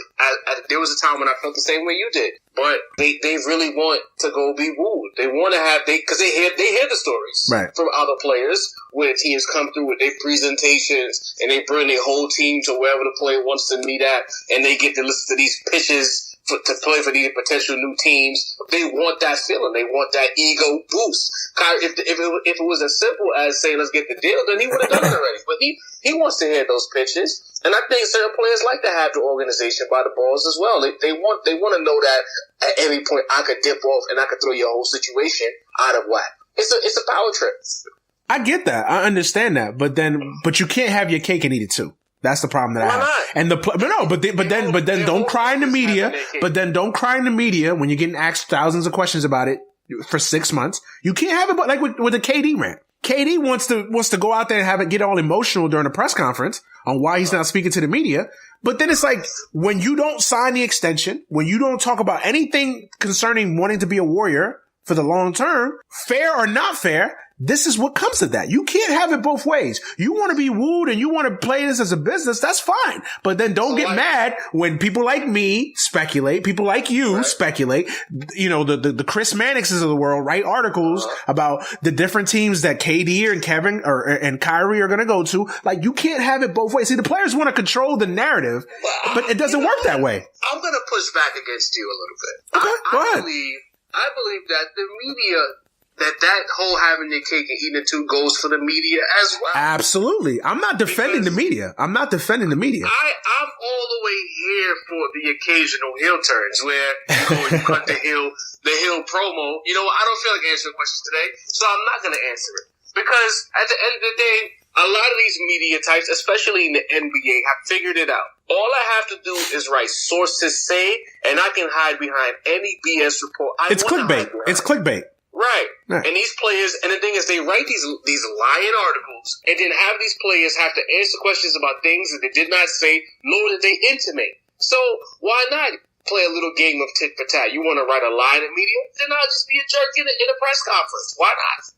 there was a time when I felt the same way you did. But they really want to go be wooed. They want to have because they hear the stories from other players where teams come through with their presentations and they bring their whole team to wherever the player wants to meet at, and they get to listen to these pitches to play for these potential new teams. They want that feeling. They want that ego boost. If it was as simple as saying, let's get the deal, then he would have done it already. But he wants to hear those pitches. And I think certain players like to have the organization by the balls as well. They want to know that at any point I could dip off and I could throw your whole situation out of whack. It's a power trip. I get that. I understand that. But you can't have your cake and eat it too. That's the problem that I have. And but then don't cry in the media. But then don't cry in the media when you're getting asked thousands of questions about it for 6 months. You can't have it like with the KD rant. KD wants to go out there and have it get all emotional during a press conference on why he's not speaking to the media. But then it's like when you don't sign the extension, when you don't talk about anything concerning wanting to be a Warrior for the long term, fair or not fair, this is what comes of that. You can't have it both ways. You want to be wooed and you want to play this as a business. That's fine. But then don't get mad when people like me speculate, people like you speculate, the Chris Mannixes of the world write articles about the different teams that KD and Kevin and Kyrie are going to go to. Like, you can't have it both ways. See, the players want to control the narrative, but it doesn't work that way. I'm going to push back against you a little bit. Okay, go ahead. I believe that the media, that whole having your cake and eating it too goes for the media as well. Absolutely. I'm not defending the media. I'm not defending the media. I'm all the way here for the occasional heel turns where you cut the heel promo. I don't feel like answering questions today, so I'm not going to answer it. Because at the end of the day, a lot of these media types, especially in the NBA, have figured it out. All I have to do is write sources say, and I can hide behind any BS report. It's clickbait. It's clickbait. Right. And these players, and the thing is, they write these lying articles, and then have these players have to answer questions about things that they did not say, nor did they intimate. So why not play a little game of tit for tat? You want to write a lie in the media? Then I'll just be a jerk in a press conference. Why not?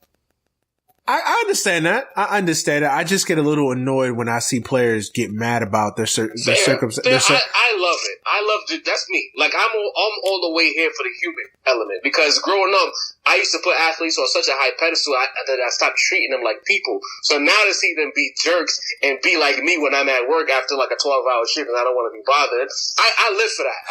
I understand that. I understand that. I just get a little annoyed when I see players get mad about their circumstances. I love it. I love it. That's me. Like, I'm all the way here for the human element. Because growing up, I used to put athletes on such a high pedestal that I stopped treating them like people. So now to see them be jerks and be like me when I'm at work after like a 12-hour shift and I don't want to be bothered, I live for that.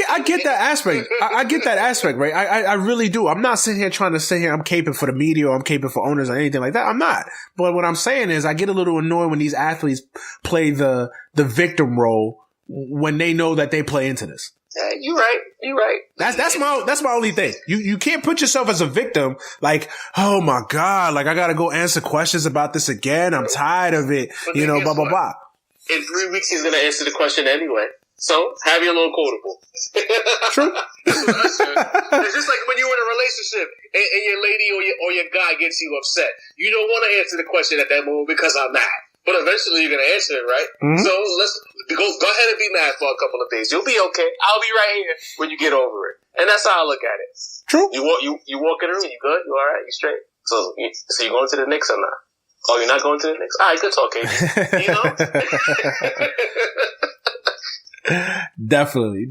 I get that aspect. I get that aspect, right? I really do. I'm not sitting here trying to sit here, I'm caping for the media or I'm caping for owners or anything like that. I'm not. But what I'm saying is I get a little annoyed when these athletes play the victim role when they know that they play into this. Yeah, you're right. You're right. That's my only thing. You can't put yourself as a victim. Like, oh my God, like I gotta go answer questions about this again. I'm tired of it. You know, blah blah blah. In 3 weeks, he's gonna answer the question anyway. So have your little quotable. True. It's just like when you're in a relationship and your lady or your guy gets you upset. You don't want to answer the question at that moment because I'm mad. But eventually you're going to answer it, right? Mm-hmm. So let's go ahead and be mad for a couple of days. You'll be okay. I'll be right here when you get over it. And that's how I look at it. True. You walk in the room, you good? You all right? You straight? So you going to the Knicks or not? Oh, you're not going to the Knicks? All right, good talk, KD. You know? Definitely.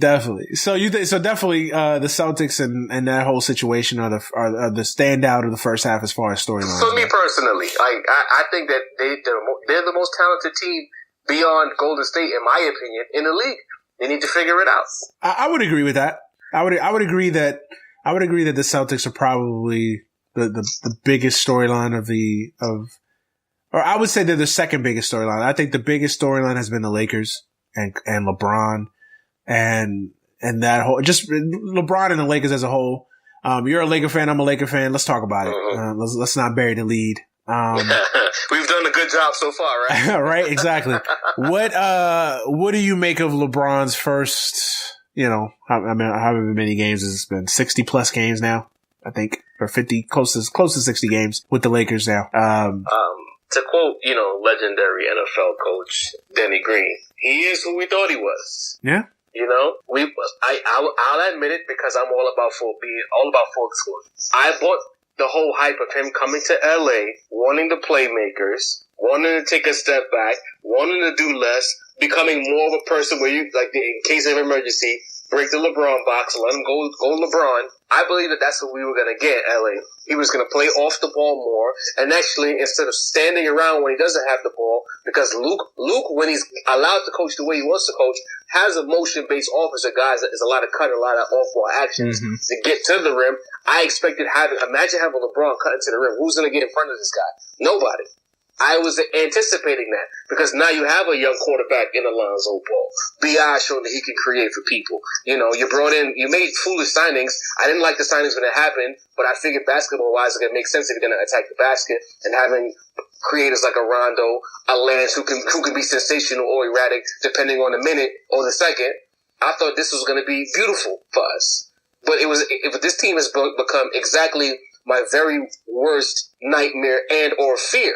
So definitely the Celtics and that whole situation are the standout of the first half as far as storylines. For me personally, I think that they're the most talented team beyond Golden State, in my opinion, in the league. They need to figure it out. I would agree with that. I would agree that the Celtics are probably the biggest storyline or I would say they're the second biggest storyline. I think the biggest storyline has been the Lakers. And LeBron and that whole, just LeBron and the Lakers as a whole. You're a Laker fan. I'm a Laker fan. Let's talk about it. Let's not bury the lead. We've done a good job so far, right? Right. Exactly. What do you make of LeBron's first, however many games has it been? 60 plus games now, I think, or 50, close to 60 games with the Lakers now. To quote, legendary NFL coach Denny Green, he is who we thought he was. Yeah. I'll admit it because I'm all about full disclosure. I bought the whole hype of him coming to LA, wanting the playmakers, wanting to take a step back, wanting to do less, becoming more of a person where you, like, in case of emergency, break the LeBron box, let him go LeBron. I believe that that's what we were going to get, LA. He was going to play off the ball more, and actually, instead of standing around when he doesn't have the ball, because Luke, when he's allowed to coach the way he wants to coach, has a motion-based offensive guys that is a lot of cut, a lot of off-ball actions to get to the rim. I expected imagine having LeBron cut into the rim. Who's going to get in front of this guy? Nobody. I was anticipating that because now you have a young quarterback in Alonzo Ball. B.I. showing that he can create for people. You made foolish signings. I didn't like the signings when it happened, but I figured basketball-wise it makes sense if you're going to attack the basket and having creators like a Rondo, a Lance who can be sensational or erratic depending on the minute or the second. I thought this was going to be beautiful for us. But this team has become exactly my very worst nightmare and or fear.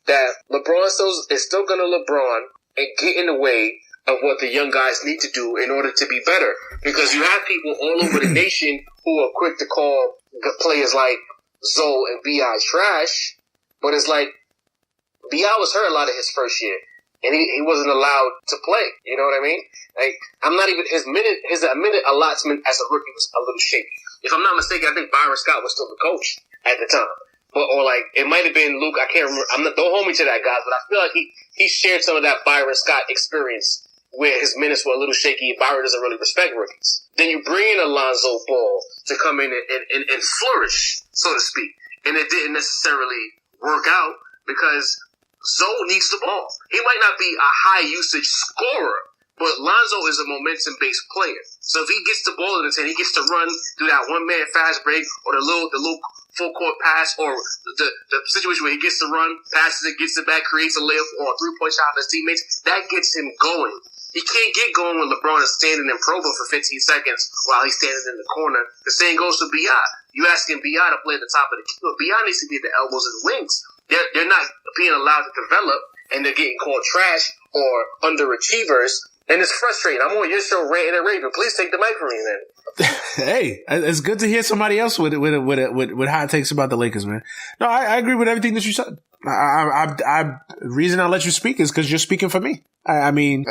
That LeBron is still going to LeBron and get in the way of what the young guys need to do in order to be better. Because you have people all over the nation who are quick to call players like Zoe and B.I. trash, but it's like B.I. was hurt a lot of his first year, and he wasn't allowed to play. You know what I mean? Like, I'm not even his minute allotment as a rookie was a little shaky. If I'm not mistaken, I think Byron Scott was still the coach at the time. Or it might have been Luke. I can't remember. Don't hold me to that, guys. But I feel like he shared some of that Byron Scott experience where his minutes were a little shaky. Byron doesn't really respect rookies. Then you bring in Alonzo Ball to come in and flourish, so to speak. And it didn't necessarily work out because Zoe needs the ball. He might not be a high usage scorer, but Lonzo is a momentum-based player. So if he gets the ball in his hand, he gets to run through that one-man fast break or the little full court pass, or the situation where he gets to run, passes it, gets it back, creates a layup or a 3-point shot for his teammates, that gets him going. He can't get going when LeBron is standing in Provo for 15 seconds while he's standing in the corner. The same goes for B.I. You asking B.I. to play at the top of the key. B.I. needs to be at the elbows and wings. They're not being allowed to develop, and they're getting called trash or underachievers, and it's frustrating. I'm on your show, Ray and Raven. Please take the mic from me, then. Hey, it's good to hear somebody else with hot takes about the Lakers, man. No, I agree with everything that you said. The reason I let you speak is because you're speaking for me. I mean,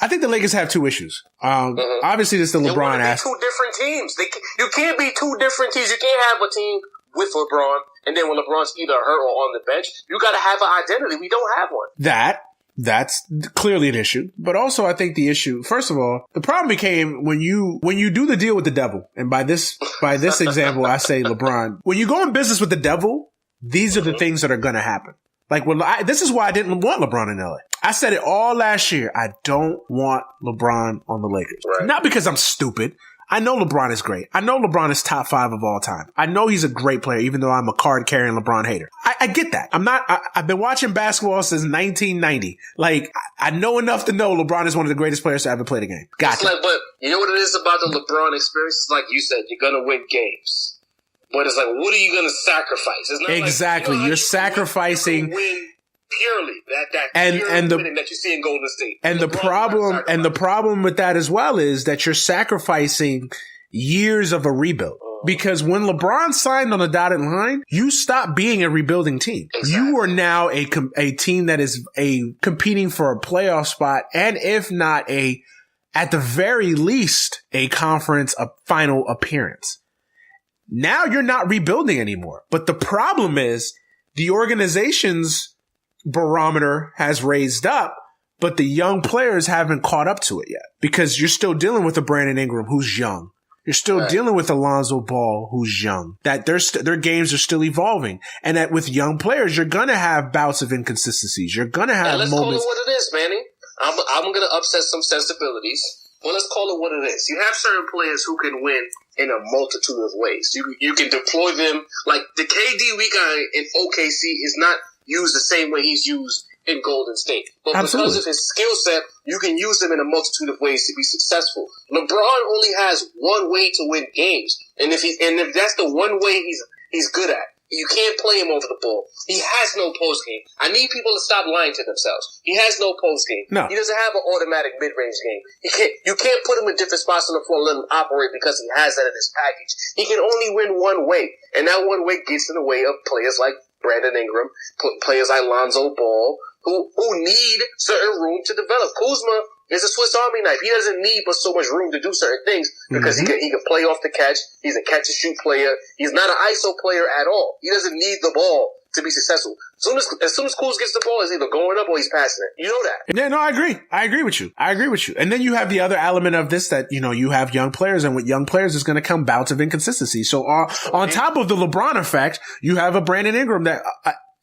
I think the Lakers have two issues. Obviously, there's the LeBron aspect. Two different teams. You can't be two different teams. You can't have a team with LeBron, and then when LeBron's either hurt or on the bench, you got to have an identity. We don't have one. That's clearly an issue. But also, I think the issue, first of all, the problem became when you do the deal with the devil. And by this example, I say LeBron. When you go in business with the devil, these are the things that are going to happen. Like, this is why I didn't want LeBron in LA. I said it all last year. I don't want LeBron on the Lakers. Right. Not because I'm stupid. I know LeBron is great. I know LeBron is top 5 of all time. I know he's a great player, even though I'm a card-carrying LeBron hater. I get that. I've been watching basketball since 1990. Like, I know enough to know LeBron is one of the greatest players to ever play the game. Gotcha. But you know what it is about the LeBron experience? It's like you said, you're going to win games. But it's like, what are you going to sacrifice? It's not exactly. Like, you're sacrificing. Win purely that winning that you see in Golden State. And the problem with that as well is that you're sacrificing years of a rebuild. Because when LeBron signed on the dotted line, you stopped being a rebuilding team. Exactly. You are now a team that is competing for a playoff spot, and if not at the very least, a conference final appearance. Now you're not rebuilding anymore. But the problem is the organization's barometer has raised up, but the young players haven't caught up to it yet because you're still dealing with a Brandon Ingram who's young. You're still dealing with Alonzo Ball who's young. That their games are still evolving, and that with young players, you're gonna have bouts of inconsistencies. You're gonna have let's moments. Call it what it is, Manny. I'm gonna upset some sensibilities. Well, let's call it what it is. You have certain players who can win in a multitude of ways. You can deploy them like the KD we got in OKC is not used the same way he's used in Golden State. But Absolutely. Because of his skill set, you can use him in a multitude of ways to be successful. LeBron only has one way to win games. And if that's the one way he's good at, you can't play him over the ball. He has no post game. I need people to stop lying to themselves. He has no post game. No. He doesn't have an automatic mid-range game. You can't put him in different spots on the floor and let him operate because he has that in his package. He can only win one way. And that one way gets in the way of players like Brandon Ingram, players like Lonzo Ball, who need certain room to develop. Kuzma is a Swiss Army knife. He doesn't need but so much room to do certain things because he can play off the catch. He's a catch-and-shoot player. He's not an ISO player at all. He doesn't need the ball to be successful. As soon as Kuz gets the ball, he's either going up or he's passing it. You know that. Yeah, no, I agree. I agree with you. And then you have the other element of this that, you have young players, and with young players, there's going to come bouts of inconsistency. So on top of the LeBron effect, you have a Brandon Ingram that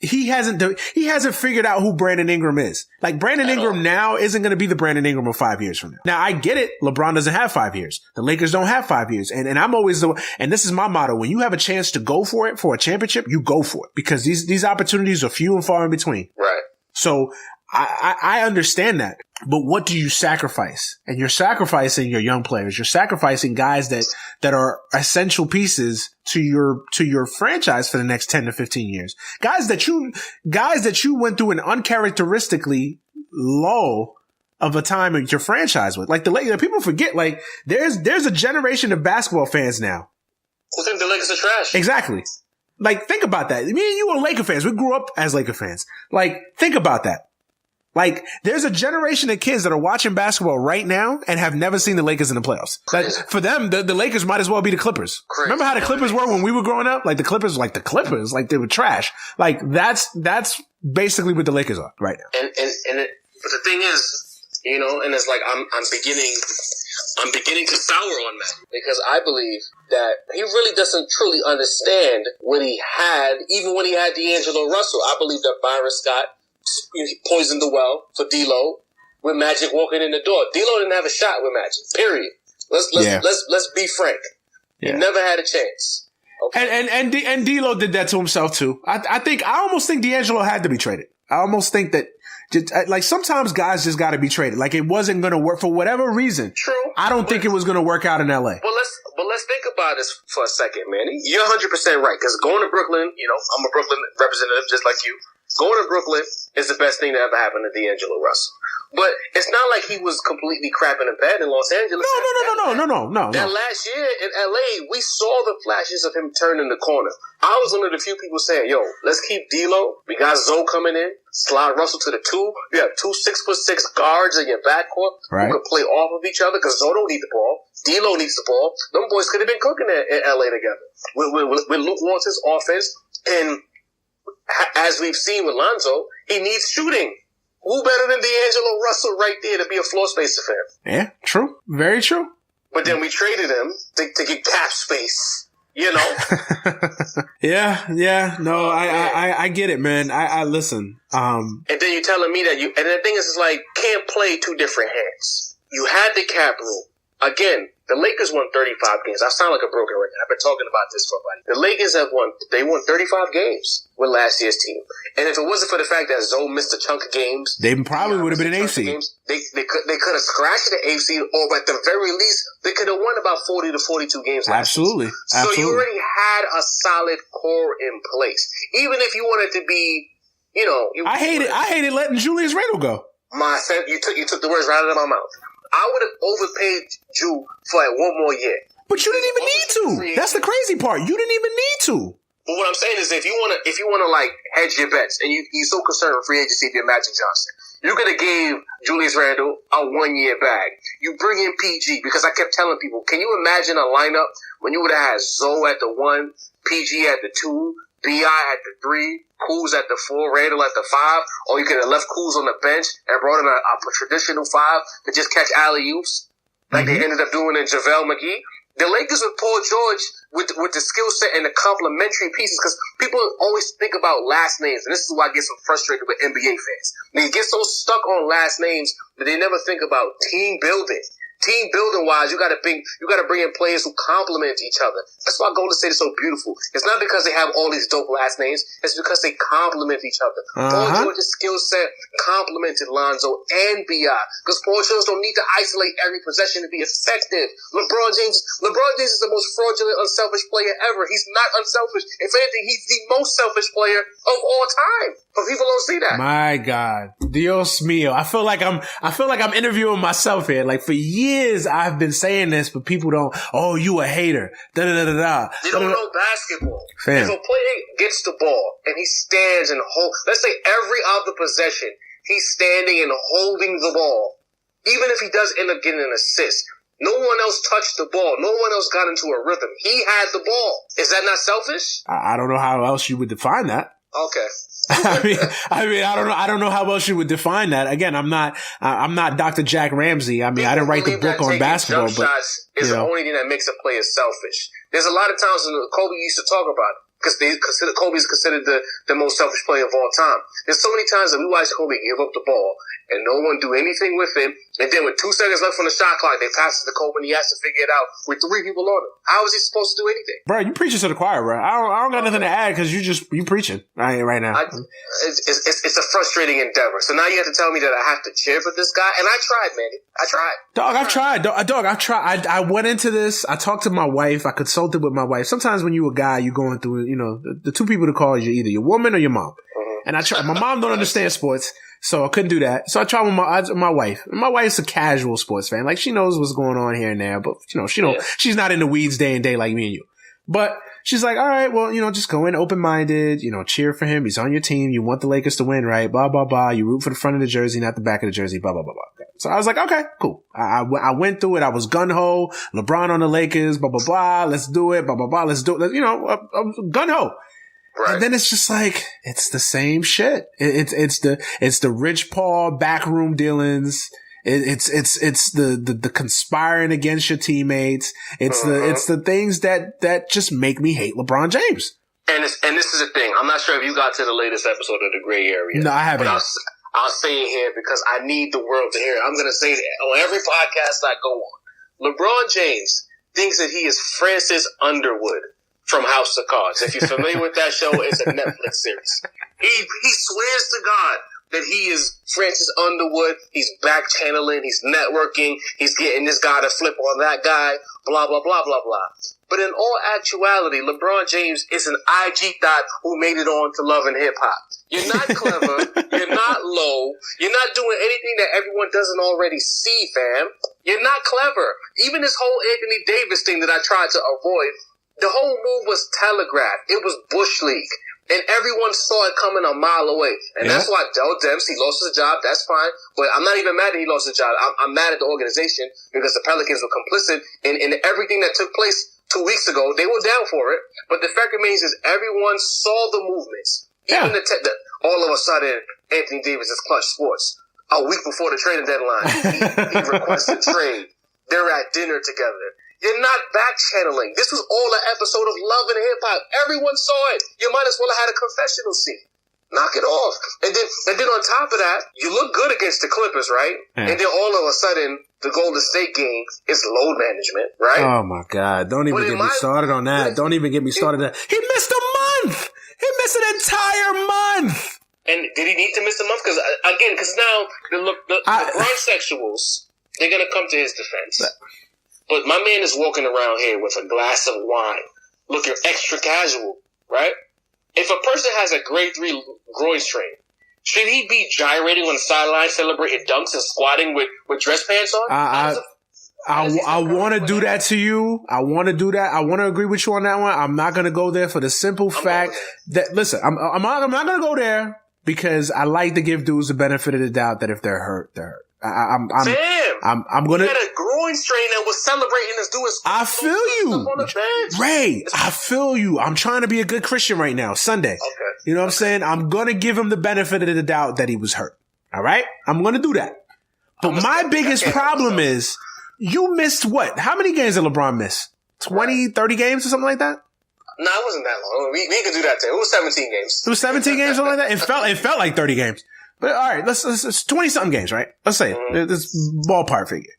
he hasn't figured out who Brandon Ingram is. Like, Brandon Ingram now isn't going to be the Brandon Ingram of 5 years from now. Now, I get it. LeBron doesn't have 5 years. The Lakers don't have 5 years. And I'm always and this is my motto. When you have a chance to go for it for a championship, you go for it because these opportunities are few and far in between. Right. So I understand that. But what do you sacrifice? And you're sacrificing your young players. You're sacrificing guys that are essential pieces to your franchise for the next 10 to 15 years. Guys that you went through an uncharacteristically low of a time in your franchise with. Like the Lakers, people forget, like there's a generation of basketball fans now who think the Lakers are trash. Exactly. Like, think about that. Me and you are Laker fans. We grew up as Laker fans. Like, think about that. Like, there's a generation of kids that are watching basketball right now and have never seen the Lakers in the playoffs. That, for them, the Lakers might as well be the Clippers. Crazy. Remember how the Clippers were when we were growing up? Like, the Clippers, like they were trash. Like, that's basically what the Lakers are right now. But the thing is, and it's like I'm beginning to sour on that because I believe that he really doesn't truly understand what he had, even when he had D'Angelo Russell. I believe that Byron Scott poisoned the well for D'Lo with Magic walking in the door. D'Lo didn't have a shot with Magic. Period. Let's be frank. Yeah. He never had a chance. Okay. And D'Lo did that to himself too. I almost think D'Angelo had to be traded. I almost think that like sometimes guys just got to be traded. Like it wasn't going to work for whatever reason. True. I don't think it was going to work out in LA. But let's think about this for a second, Manny. You're 100% right, because going to Brooklyn, I'm a Brooklyn representative just like you. Going to Brooklyn is the best thing that ever happened to D'Angelo Russell. But it's not like he was completely crapping in bed in Los Angeles. No. That last year in LA, we saw the flashes of him turning the corner. I was one of the few people saying, yo, let's keep D'Lo. We got Zoe coming in. Slide Russell to the 2. You have 2 6'6" guards in your backcourt who can play off of each other because Zoe don't need the ball. D'Lo needs the ball. Them boys could have been cooking in LA together. With Luke Walton's offense, and as we've seen with Lonzo, he needs shooting. Who better than D'Angelo Russell right there to be a floor spacer for him? Yeah, true. Very true. But then we traded him to get cap space. Yeah. No, I get it, man. I listen. And then you're telling me that and the thing is, it's like, can't play two different hands. You had the cap room. Again, the Lakers won 35 games. I sound like a broken record. I've been talking about this for a while. The Lakers won 35 games with last year's team. And if it wasn't for the fact that Zoe missed a chunk of games, they probably would have been an AC. They could have scratched the AC, or at the very least, they could have won about 40 to 42 games last season. So you already had a solid core in place. Even if you wanted to be, I hated letting Julius Randle go. You took the words right out of my mouth. I would have overpaid Drew for one more year. But you didn't even need to. That's the crazy part. You didn't even need to. But what I'm saying is, if you wanna like hedge your bets, and you're so concerned with free agency if you're Magic Johnson, you could have gave Julius Randle a 1-year bag. You bring in PG, because I kept telling people, can you imagine a lineup when you would have had Zoe at the 1, PG at the 2, B.I. at the 3, Kuz at the 4, Randall at the 5, or you could have left Kuz on the bench and brought in a traditional 5 to just catch alley-oops like they ended up doing in JaVale McGee. The Lakers with Paul George with the skill set and the complementary pieces, because people always think about last names, and this is why I get so frustrated with NBA fans. They get so stuck on last names that they never think about team building. Team building wise, you gotta bring in players who complement each other. That's why Golden State is so beautiful. It's not because they have all these dope last names. It's because they complement each other. Paul George's skill set complemented Lonzo and B.I. Because Paul George don't need to isolate every possession to be effective. LeBron James is the most fraudulent, unselfish player ever. He's not unselfish. If anything, he's the most selfish player of all time. But people don't see that. My God, Dios mío! I feel like I'm interviewing myself here. Like for years, I've been saying this, but people don't. Oh, you a hater? Da da da da da. They don't know basketball. Fam. If a player gets the ball and he stands and holds, let's say every other possession, he's standing and holding the ball. Even if he does end up getting an assist, no one else touched the ball. No one else got into a rhythm. He had the ball. Is that not selfish? I don't know how else you would define that. Okay. I mean, I don't know how else you would define that. Again, I'm not Dr. Jack Ramsey. I mean, I didn't write the book on basketball, but shots is the only thing that makes a player selfish. There's a lot of times when Kobe used to talk about it, because Kobe's considered the most selfish player of all time. There's so many times that we watch Kobe give up the ball and no one do anything with him, and then with 2 seconds left on the shot clock, they pass it to Kobe and he has to figure it out with 3 people on him. How is he supposed to do anything? Bro, you preaching to the choir, bro. I don't got nothing to add because you preaching right now. It's a frustrating endeavor. So now you have to tell me that I have to cheer for this guy, and I tried, man. I tried. Dog, I've tried. I went into this. I talked to my wife. I consulted with my wife. Sometimes when you a guy, you're going through, the 2 people to call is either your woman or your mom. And I tried. My mom don't understand sports, so I couldn't do that. So I tried with my wife. My wife's a casual sports fan. Like, she knows what's going on here and there, but she's not in the weeds day and day like me and you. But she's like, all right, well, just go in open-minded, cheer for him. He's on your team. You want the Lakers to win, right? Blah, blah, blah. You root for the front of the jersey, not the back of the jersey, blah, blah, blah, blah. So I was like, okay, cool. I went through it. I was gun-ho. LeBron on the Lakers, blah, blah, blah. Let's do it. Blah, blah, blah. Let's do it. Gun-ho. Right. And then it's just like, it's the same shit. It's the Rich Paul backroom dealings. It's the conspiring against your teammates. It's the things that just make me hate LeBron James. And this is the thing. I'm not sure if you got to the latest episode of The Gray Area. No, I haven't. I'll say it here because I need the world to hear it. I'm going to say that on every podcast I go on. LeBron James thinks that he is Francis Underwood from House of Cards. If you're familiar with that show, it's a Netflix series. He swears to God that he is Francis Underwood. He's back channeling. He's networking. He's getting this guy to flip on that guy. Blah, blah, blah, blah, blah. But in all actuality, LeBron James is an IG thot who made it on to Love and Hip Hop. You're not clever. You're not low. You're not doing anything that everyone doesn't already see, fam. You're not clever. Even this whole Anthony Davis thing that I tried to avoid, the whole move was telegraphed. It was Bush League. And everyone saw it coming a mile away. And that's why Dell Dempsey lost his job. That's fine. But I'm not even mad that he lost his job. I'm mad at the organization because the Pelicans were complicit in everything that took place 2 weeks ago. They were down for it. But the fact remains is everyone saw the movements. Even all of a sudden, Anthony Davis is Clutch Sports. A week before the trading deadline, he requested trade. They're at dinner together. You're not back channeling. This was all an episode of Love and Hip Hop. Everyone saw it. You might as well have had a confessional scene. Knock it off. And then on top of that, you look good against the Clippers, right? And then all of a sudden, the Golden State game is load management, right? Oh my God. Don't even get me started on that. Don't even get me started on that. He missed a month. He missed an entire month. And did he need to miss a month? Because now the LeBron sexuals, they're going to come to his defense. But my man is walking around here with a glass of wine, looking extra casual, right? If a person has a grade 3 groin strain, should he be gyrating on the sideline, celebrating dunks and squatting with dress pants on? I want to do that to you. I want to do that. I want to agree with you on that one. I'm not going to go there for the simple fact that, listen, I'm not going to go there because I like to give dudes the benefit of the doubt that if they're hurt, they're hurt. I'm gonna. He had a groin strain and was celebrating as doing. I feel you, Ray. I feel you. I'm trying to be a good Christian right now. Sunday. Okay. You know what I'm saying? I'm gonna give him the benefit of the doubt that he was hurt. All right. I'm gonna do that. But my biggest problem is you missed what? How many games did LeBron miss? 20, 30 games or something like that? No, it wasn't that long. We could do that too. It was 17 games. It was 17 games, something like that. It felt like 30 games. But all right, let's 20-something games, right? Let's say this ballpark figure.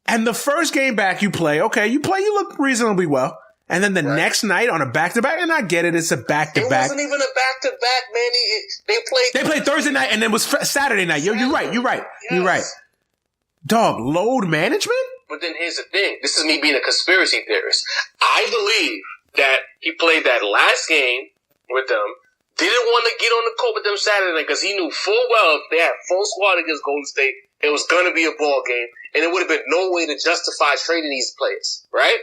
And the first game back you play, you look reasonably well. And then the next night on a back-to-back, and I get it, it's a back-to-back. It wasn't even a back-to-back, man. They played Thursday night and then it was Saturday night. You're right. Yes. You're right. Dog, load management? But then here's the thing. This is me being a conspiracy theorist. I believe that he played that last game with them. Didn't want to get on the court with them Saturday because he knew full well if they had full squad against Golden State, it was going to be a ball game, and it would have been no way to justify trading these players, right?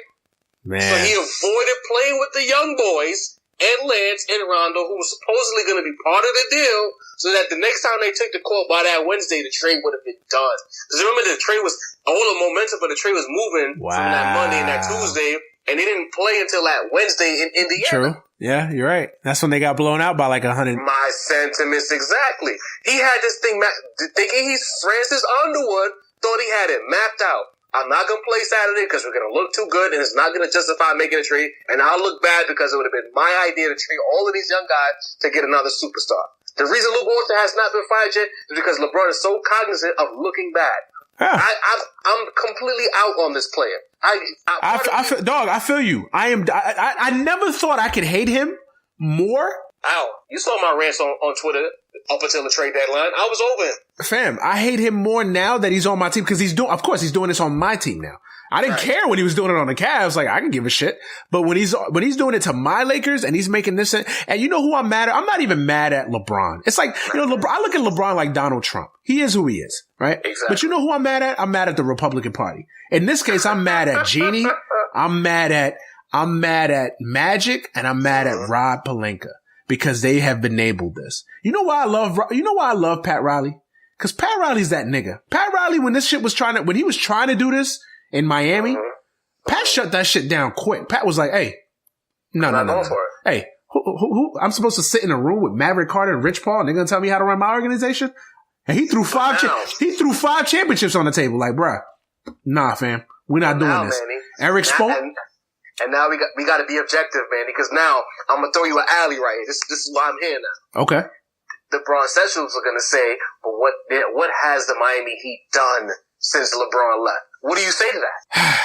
Man. So he avoided playing with the young boys and Lance and Rondo, who was supposedly going to be part of the deal, so that the next time they took the court by that Wednesday, the trade would have been done. Because remember, the trade was, all the momentum for the trade was moving from that Monday and that Tuesday, and they didn't play until that Wednesday in Indiana. True. Yeah, you're right. That's when they got blown out by like 100. My sentiments, exactly. He had this thing, thinking he's Francis Underwood, thought he had it mapped out. I'm not going to play Saturday because we're going to look too good and it's not going to justify making a trade. And I'll look bad because it would have been my idea to trade all of these young guys to get another superstar. The reason Luke Walton has not been fired yet is because LeBron is so cognizant of looking bad. Huh. I'm completely out on this player. I feel you. I never thought I could hate him more. Ow. You saw my rants on Twitter up until the trade deadline. I was over him. Fam, I hate him more now that he's on my team because he's doing this on my team now. I didn't care when he was doing it on the Cavs. Like, I can give a shit. But when he's doing it to my Lakers and he's making this, and you know who I'm mad at? I'm not even mad at LeBron. It's like, LeBron, I look at LeBron like Donald Trump. He is who he is, right? Exactly. But you know who I'm mad at? I'm mad at the Republican Party. In this case, I'm mad at Jeannie. I'm mad at Magic, and I'm mad at Rob Pelinka because they have enabled this. You know why I love Pat Riley? Because Pat Riley's that nigga. Pat Riley, when he was trying to do this in Miami, Pat shut that shit down quick. Pat was like, "Hey, no. Hey, who? I'm supposed to sit in a room with Maverick Carter and Rich Paul, and they're gonna tell me how to run my organization?" And he threw five championships on the table. Like, bruh, nah, fam, we're not doing this. Manny, Eric Spoke. And now we got to be objective, man, because now I'm gonna throw you an alley right here. This is why I'm here now. Okay. The Bron Sessions are gonna say, but what has the Miami Heat done since LeBron left? What do you say to that?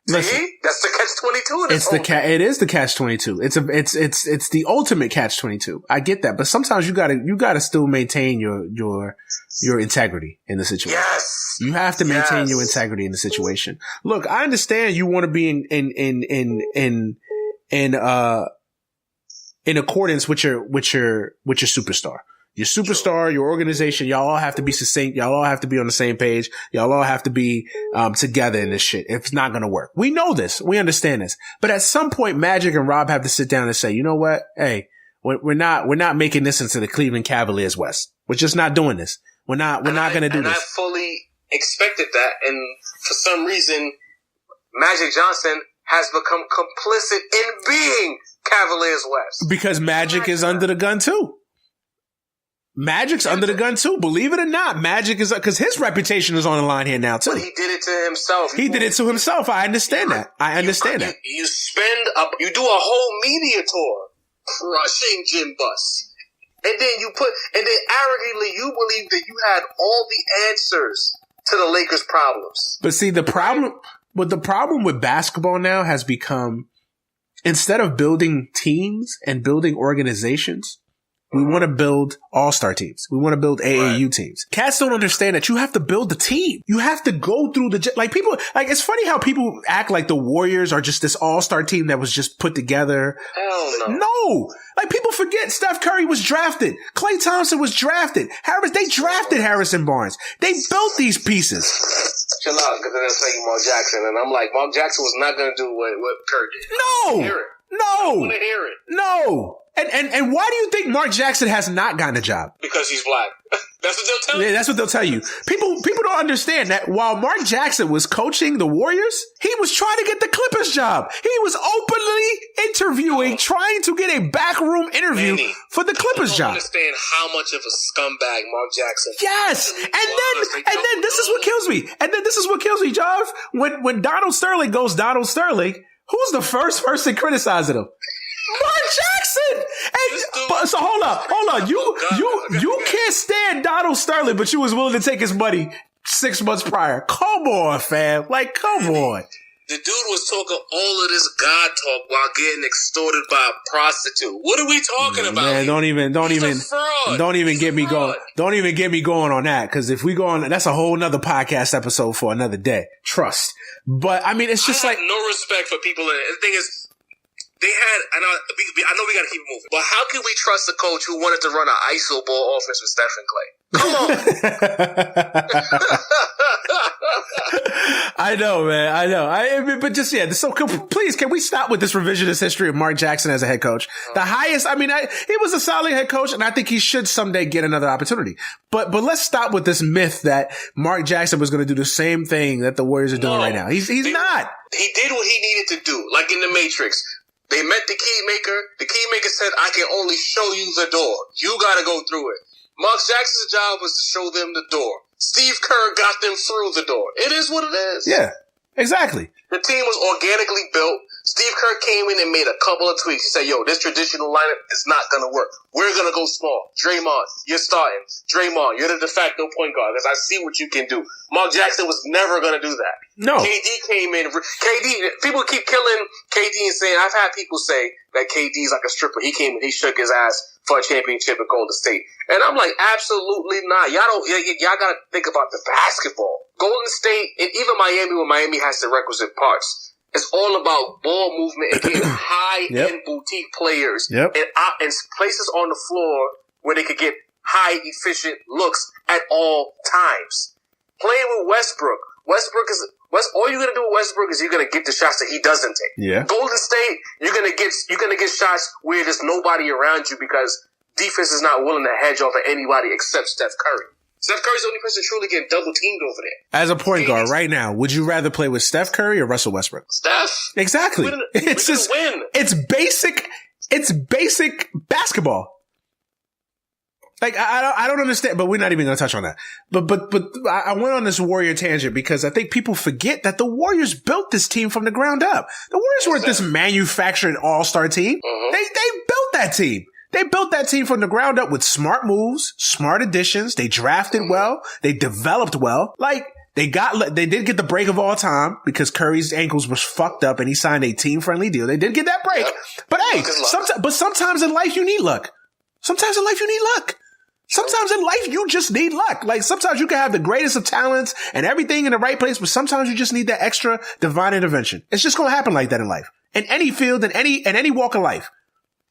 Listen, see, that's the catch-22. It is the catch-22. It's the ultimate catch-22. I get that, but sometimes you gotta still maintain your integrity in the situation. Yes, you have to maintain your integrity in the situation. Look, I understand you want to be in accordance with your superstar. Your superstar, your organization, y'all all have to be succinct. Y'all all have to be on the same page. Y'all all have to be together in this shit. It's not going to work. We know this. We understand this. But at some point, Magic and Rob have to sit down and say, you know what? Hey, we're not making this into the Cleveland Cavaliers West. We're just not doing this. We're not going to do this. And I fully expected that. And for some reason, Magic Johnson has become complicit in being Cavaliers West. Because Magic is under the gun too. Magic's under the gun too. Believe it or not, Magic is, because his reputation is on the line here now too. But he did it to himself. He did it to himself. I understand that. You you do a whole media tour crushing Jim Buss. And then arrogantly you believe that you had all the answers to the Lakers' problems. But see, the problem with basketball now has become, instead of building teams and building organizations, we want to build all-star teams. We want to build AAU teams. Cats don't understand that you have to build the team. You have to go through it's funny how people act like the Warriors are just this all-star team that was just put together. Hell no. No. Like, people forget Steph Curry was drafted. Klay Thompson was drafted. They drafted Harrison Barnes. They built these pieces. Chill out, because they're saying Mark Jackson, and I'm like, Mark Jackson was not going to do what Kerr did. No. Hear it. No. I want to hear it. No. And why do you think Mark Jackson has not gotten a job? Because he's black. That's what they'll tell you. Yeah, that's what they'll tell you. People don't understand that while Mark Jackson was coaching the Warriors, he was trying to get the Clippers job. He was openly interviewing, trying to get a backroom interview for the Clippers job. I don't understand how much of a scumbag Mark Jackson. Yes, and then this is what kills me. And then this is what kills me, Jarv. When Donald Sterling goes Donald Sterling, who's the first person criticizing him? Mark Jackson! So hold on. You can't stand Donald Sterling, but you was willing to take his money 6 months prior. Come on, fam. Like, come on. The dude was talking all of this God talk while getting extorted by a prostitute. What are we talking about? Man, don't even get me going. Don't even get me going on that. Cause if we go on, that's a whole nother podcast episode for another day. Trust. But I mean, it's just I have no respect for people. The thing is, they had, I know we got to keep it moving, but how can we trust a coach who wanted to run an ISO ball offense with Steph and Klay? Come on. I know, man. I know. But just, yeah. So please, can we stop with this revisionist history of Mark Jackson as a head coach? The highest, he was a solid head coach, and I think he should someday get another opportunity. But let's stop with this myth that Mark Jackson was going to do the same thing that the Warriors are doing right now. He's not. He did what he needed to do, like in the Matrix. They met the keymaker. The keymaker said, I can only show you the door. You got to go through it. Mark Jackson's job was to show them the door. Steve Kerr got them through the door. It is what it is. Yeah, exactly. The team was organically built. Steve Kerr came in and made a couple of tweaks. He said, this traditional lineup is not going to work. We're going to go small. Draymond, you're starting. Draymond, you're the de facto point guard because I see what you can do. Mark Jackson was never going to do that. No. KD came in. People keep killing KD and saying, I've had people say that KD's like a stripper. He came and he shook his ass for a championship at Golden State. And I'm like, absolutely not. Y'all got to think about the basketball. Golden State and even Miami, when Miami has the requisite parts. It's all about ball movement and getting high-end boutique players and places on the floor where they could get high, efficient looks at all times. Playing with Westbrook. All you're gonna do with Westbrook is you're gonna get the shots that he doesn't take. Yeah. Golden State, you're gonna get shots where there's nobody around you because defense is not willing to hedge off of anybody except Steph Curry. Steph Curry's the only person truly getting double teamed over there. As a point guard right now, would you rather play with Steph Curry or Russell Westbrook? Steph. Exactly. It's just win. It's basic basketball. Like, I don't understand, but we're not even going to touch on that. But I went on this Warrior tangent because I think people forget that the Warriors built this team from the ground up. The Warriors weren't this manufactured all-star team. Mm-hmm. They built that team. They built that team from the ground up with smart moves, smart additions. They drafted well. They developed well. Like, They did get the break of all time because Curry's ankles was fucked up and he signed a team-friendly deal. They did get that break. Yep. But hey, sometimes in life you need luck. Sometimes in life you just need luck. Like sometimes you can have the greatest of talents and everything in the right place, but sometimes you just need that extra divine intervention. It's just going to happen like that in life. In any field, in any walk of life.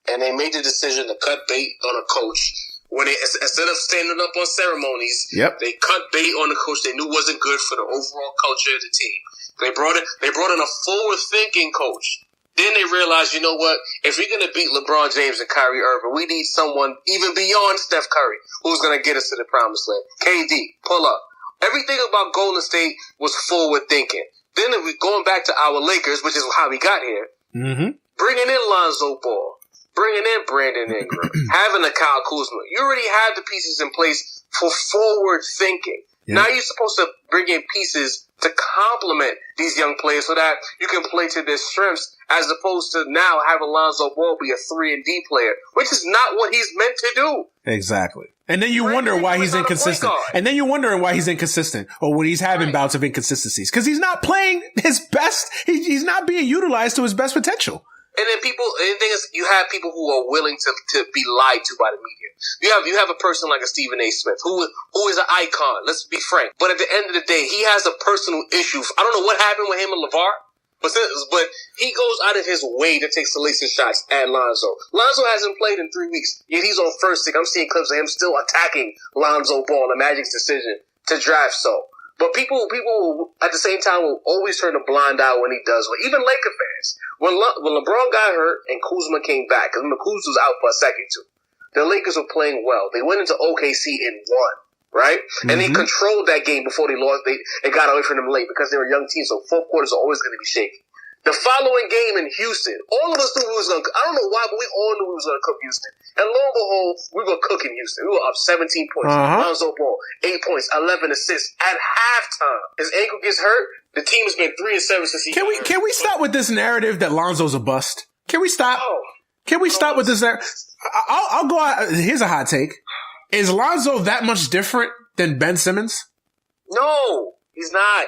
And they made the decision to cut bait on a coach. When they, instead of standing up on ceremonies, they cut bait on the coach they knew wasn't good for the overall culture of the team. They brought in a forward-thinking coach. Then they realized, you know what? If we're going to beat LeBron James and Kyrie Irving, we need someone even beyond Steph Curry who's going to get us to the promised land. KD, pull up. Everything about Golden State was forward-thinking. Then going back to our Lakers, which is how we got here, bringing in Lonzo Ball, bringing in Brandon Ingram, having a Kyle Kuzma. You already have the pieces in place for forward thinking. Yeah. Now you're supposed to bring in pieces to complement these young players so that you can play to their strengths as opposed to now having Lonzo Ball be a 3-and-D player, which is not what he's meant to do. Exactly. And then you wonder why he's inconsistent. And then you're wondering why he's inconsistent or when he's having bouts of inconsistencies. Because he's not playing his best. He's not being utilized to his best potential. And then the thing is, you have people who are willing to be lied to by the media. You have a person like a Stephen A. Smith who is an icon. Let's be frank. But at the end of the day, he has a personal issue. I don't know what happened with him and LeVar, but he goes out of his way to take salacious shots at Lonzo. Lonzo hasn't played in 3 weeks, yet he's on first stick. I'm seeing clips of him still attacking Lonzo Ball, the Magic's decision to draft so. But people at the same time will always turn a blind eye when he does. Even Laker fans. When LeBron got hurt and Kuzma came back, because Kuzma was out for a second too, the Lakers were playing well. They went into OKC and won, right? And they controlled that game before they lost. They got away from them late because they were a young team, so fourth quarters are always going to be shaky. The following game in Houston, all of us knew we was going to, I don't know why, but we all knew we was going to cook Houston. And lo and behold, we were cooking Houston. We were up 17 points. Lonzo Ball, 8 points, 11 assists at halftime. His ankle gets hurt. The team has been 3-7 since he got hurt. Can we stop with this narrative that Lonzo's a bust? Can we stop? Can we stop with this narrative? I'll go out. Here's a hot take. Is Lonzo that much different than Ben Simmons? No, he's not.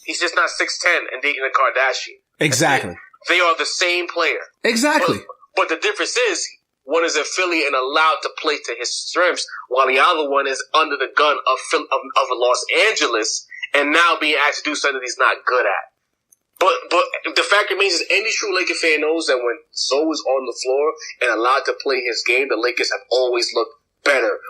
He's just not 6'10" and dating a Kardashian. Exactly. They are the same player. Exactly. But the difference is, one is in Philly and allowed to play to his strengths, while the other one is under the gun of Los Angeles and now being asked to do something he's not good at. But the fact remains is any true Laker fan knows that when Zoe is on the floor and allowed to play his game, the Lakers have always looked better.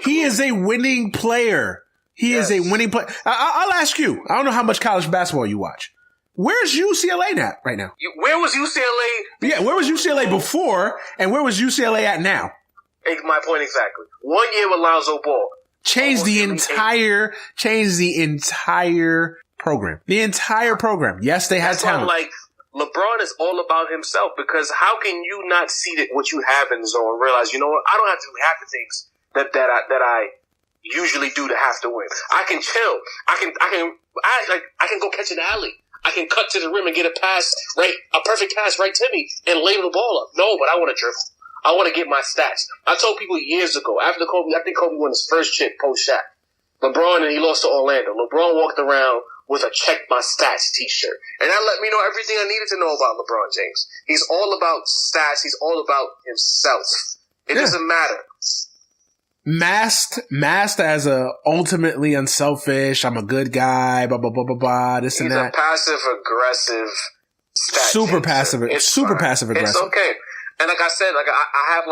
He is a winning player. He is a winning player. I'll ask you. I don't know how much college basketball you watch. Where's UCLA at right now? Where was UCLA? Yeah, where was UCLA before, and where was UCLA at now? My point exactly. 1 year with Lonzo Ball. Changed the entire program. The entire program. Yes, they had talent. Like, LeBron is all about himself because how can you not see that what you have in the zone and realize, you know what, I don't have to do half the things that I usually do to have to win. I can chill. I can go catch an alley. I can cut to the rim and get a perfect pass right to me and lay the ball up. No, but I want to dribble. I want to get my stats. I told people years ago, after Kobe, I think Kobe won his first chip post-Shaq. LeBron, and he lost to Orlando. LeBron walked around with a check my stats t-shirt. And that let me know everything I needed to know about LeBron James. He's all about stats. He's all about himself. It doesn't matter. Masked as a ultimately unselfish, I'm a good guy, blah, blah, blah, blah, blah, this and that. He's a passive-aggressive stat super passive aggressive. It's okay. And like I said, I have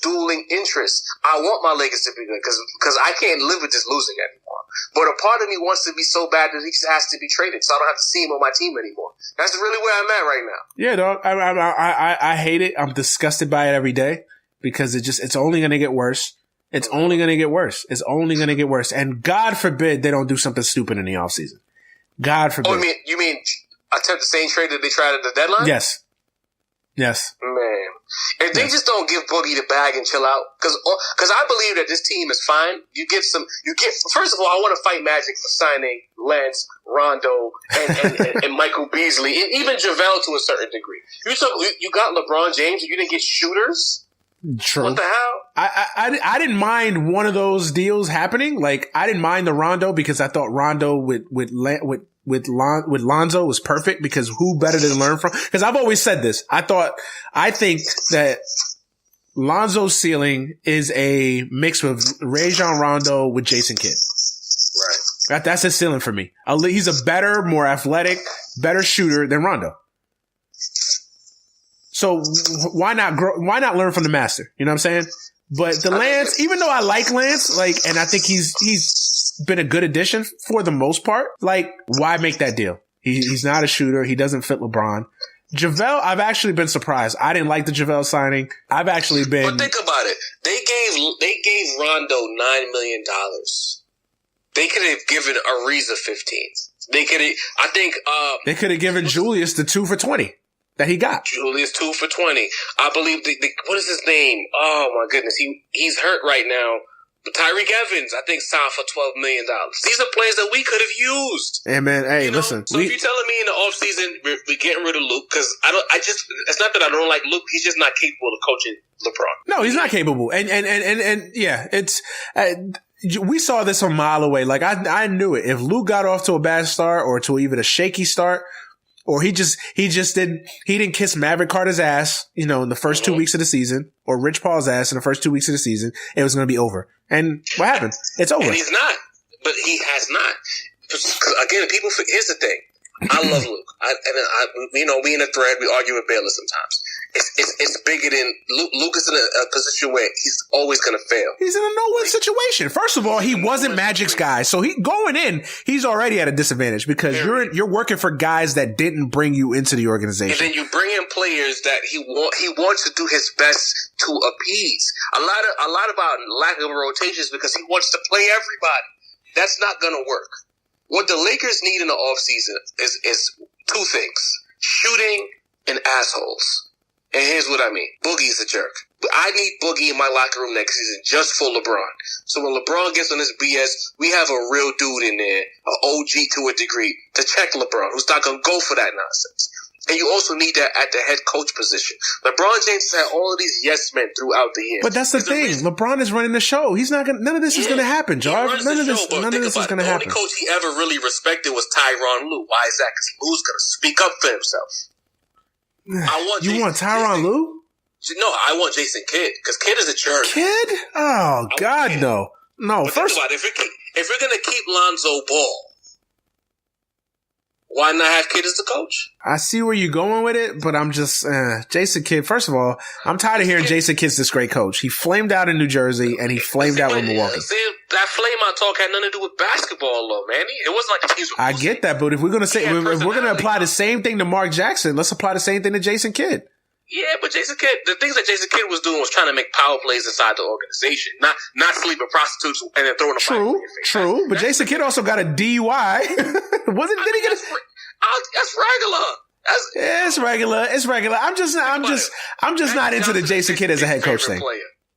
dueling interests. I want my Lakers to be good because I can't live with just losing anymore. But a part of me wants to be so bad that he just has to be traded, so I don't have to see him on my team anymore. That's really where I'm at right now. Yeah, dog. I hate it. I'm disgusted by it every day because it's only going to get worse. It's only going to get worse. It's only going to get worse. And God forbid they don't do something stupid in the offseason. God forbid. Oh, you mean attempt the same trade that they tried at the deadline? Yes. Man. If they just don't give Boogie the bag and chill out, because I believe that this team is fine. First of all, I want to fight Magic for signing Lance, Rondo, and Michael Beasley, and even JaVale to a certain degree. You got LeBron James and you didn't get shooters? True. What the hell? I didn't mind one of those deals happening. Like, I didn't mind the Rondo because I thought Rondo with Lonzo was perfect, because who better to learn from? Because I've always said this. I think that Lonzo's ceiling is a mix with Ray Rondo with Jason Kidd. Right. That's his ceiling for me. He's a better, more athletic, better shooter than Rondo. So why not learn from the master? You know what I'm saying? But the Lance, even though I like Lance, like, and I think he's been a good addition for the most part, like, why make that deal? He's not a shooter. He doesn't fit LeBron. JaVale, I've actually been surprised. I didn't like the JaVale signing. I've actually been. But think about it. They gave Rondo $9 million. They could have given Ariza 15. They could have. I think. They could have given Julius the 2 for $20 that he got. Julius 2 for $20. I believe what is his name? Oh my goodness, he's hurt right now. But Tyreek Evans, I think, signed for $12 million. These are players that we could have used. Hey man, hey, listen. So if you're telling me in the offseason we're getting rid of Luke, because it's not that I don't like Luke, he's just not capable of coaching LeBron. No, he's not capable. And yeah, it's. We saw this a mile away. Like, I knew it. If Luke got off to a bad start or to even a shaky start, or he didn't kiss Maverick Carter's ass, in the first 2 weeks of the season, or Rich Paul's ass in the first 2 weeks of the season, it was going to be over. And what happened? It's over. And he's not. But he has not. Again, here's the thing. I love Luke. We in a thread, we argue with Baylor sometimes. It's bigger than Luke is in a position where he's always going to fail. He's in a no-win situation. First of all, he wasn't Magic's guy, so going in, he's already at a disadvantage because you're working for guys that didn't bring you into the organization. And then you bring in players that he wants to do his best to appease. A lot about lack of rotations because he wants to play everybody. That's not going to work. What the Lakers need in the offseason is two things: shooting and assholes. And here's what I mean. Boogie's a jerk. I need Boogie in my locker room next season just for LeBron. So when LeBron gets on his BS, we have a real dude in there, an OG to a degree, to check LeBron, who's not going to go for that nonsense. And you also need that at the head coach position. LeBron James has had all of these yes men throughout the year. But that's the thing. LeBron is running the show. He's not going. None of this is going to happen, Jarvis. None of this is going to happen. The only coach he ever really respected was Tyronn Lue. Why is that? Because Lue's going to speak up for himself. You want Tyronn Lue? No, I want Jason Kidd because Kidd is a jerk. Kidd? Oh God, no. No. But first, think about it. If we're gonna keep Lonzo Ball, why not have Kidd as the coach? I see where you're going with it, but I'm just Jason Kidd. First of all, I'm tired of hearing Jason Kidd's this great coach. He flamed out in New Jersey and he flamed out in Milwaukee. See, that flame out talk had nothing to do with basketball, though, man. It wasn't like the teams. I get that, but if we're gonna apply the same thing to Mark Jackson, let's apply the same thing to Jason Kidd. Yeah, but Jason Kidd, the things that Jason Kidd was doing was trying to make power plays inside the organization, not sleeping prostitutes and then throwing a fight in your face. True, but Jason Kidd also got a DUI. Did he get that's regular. It's regular. It's regular. I'm just not into the Jason Kidd as a head coach thing.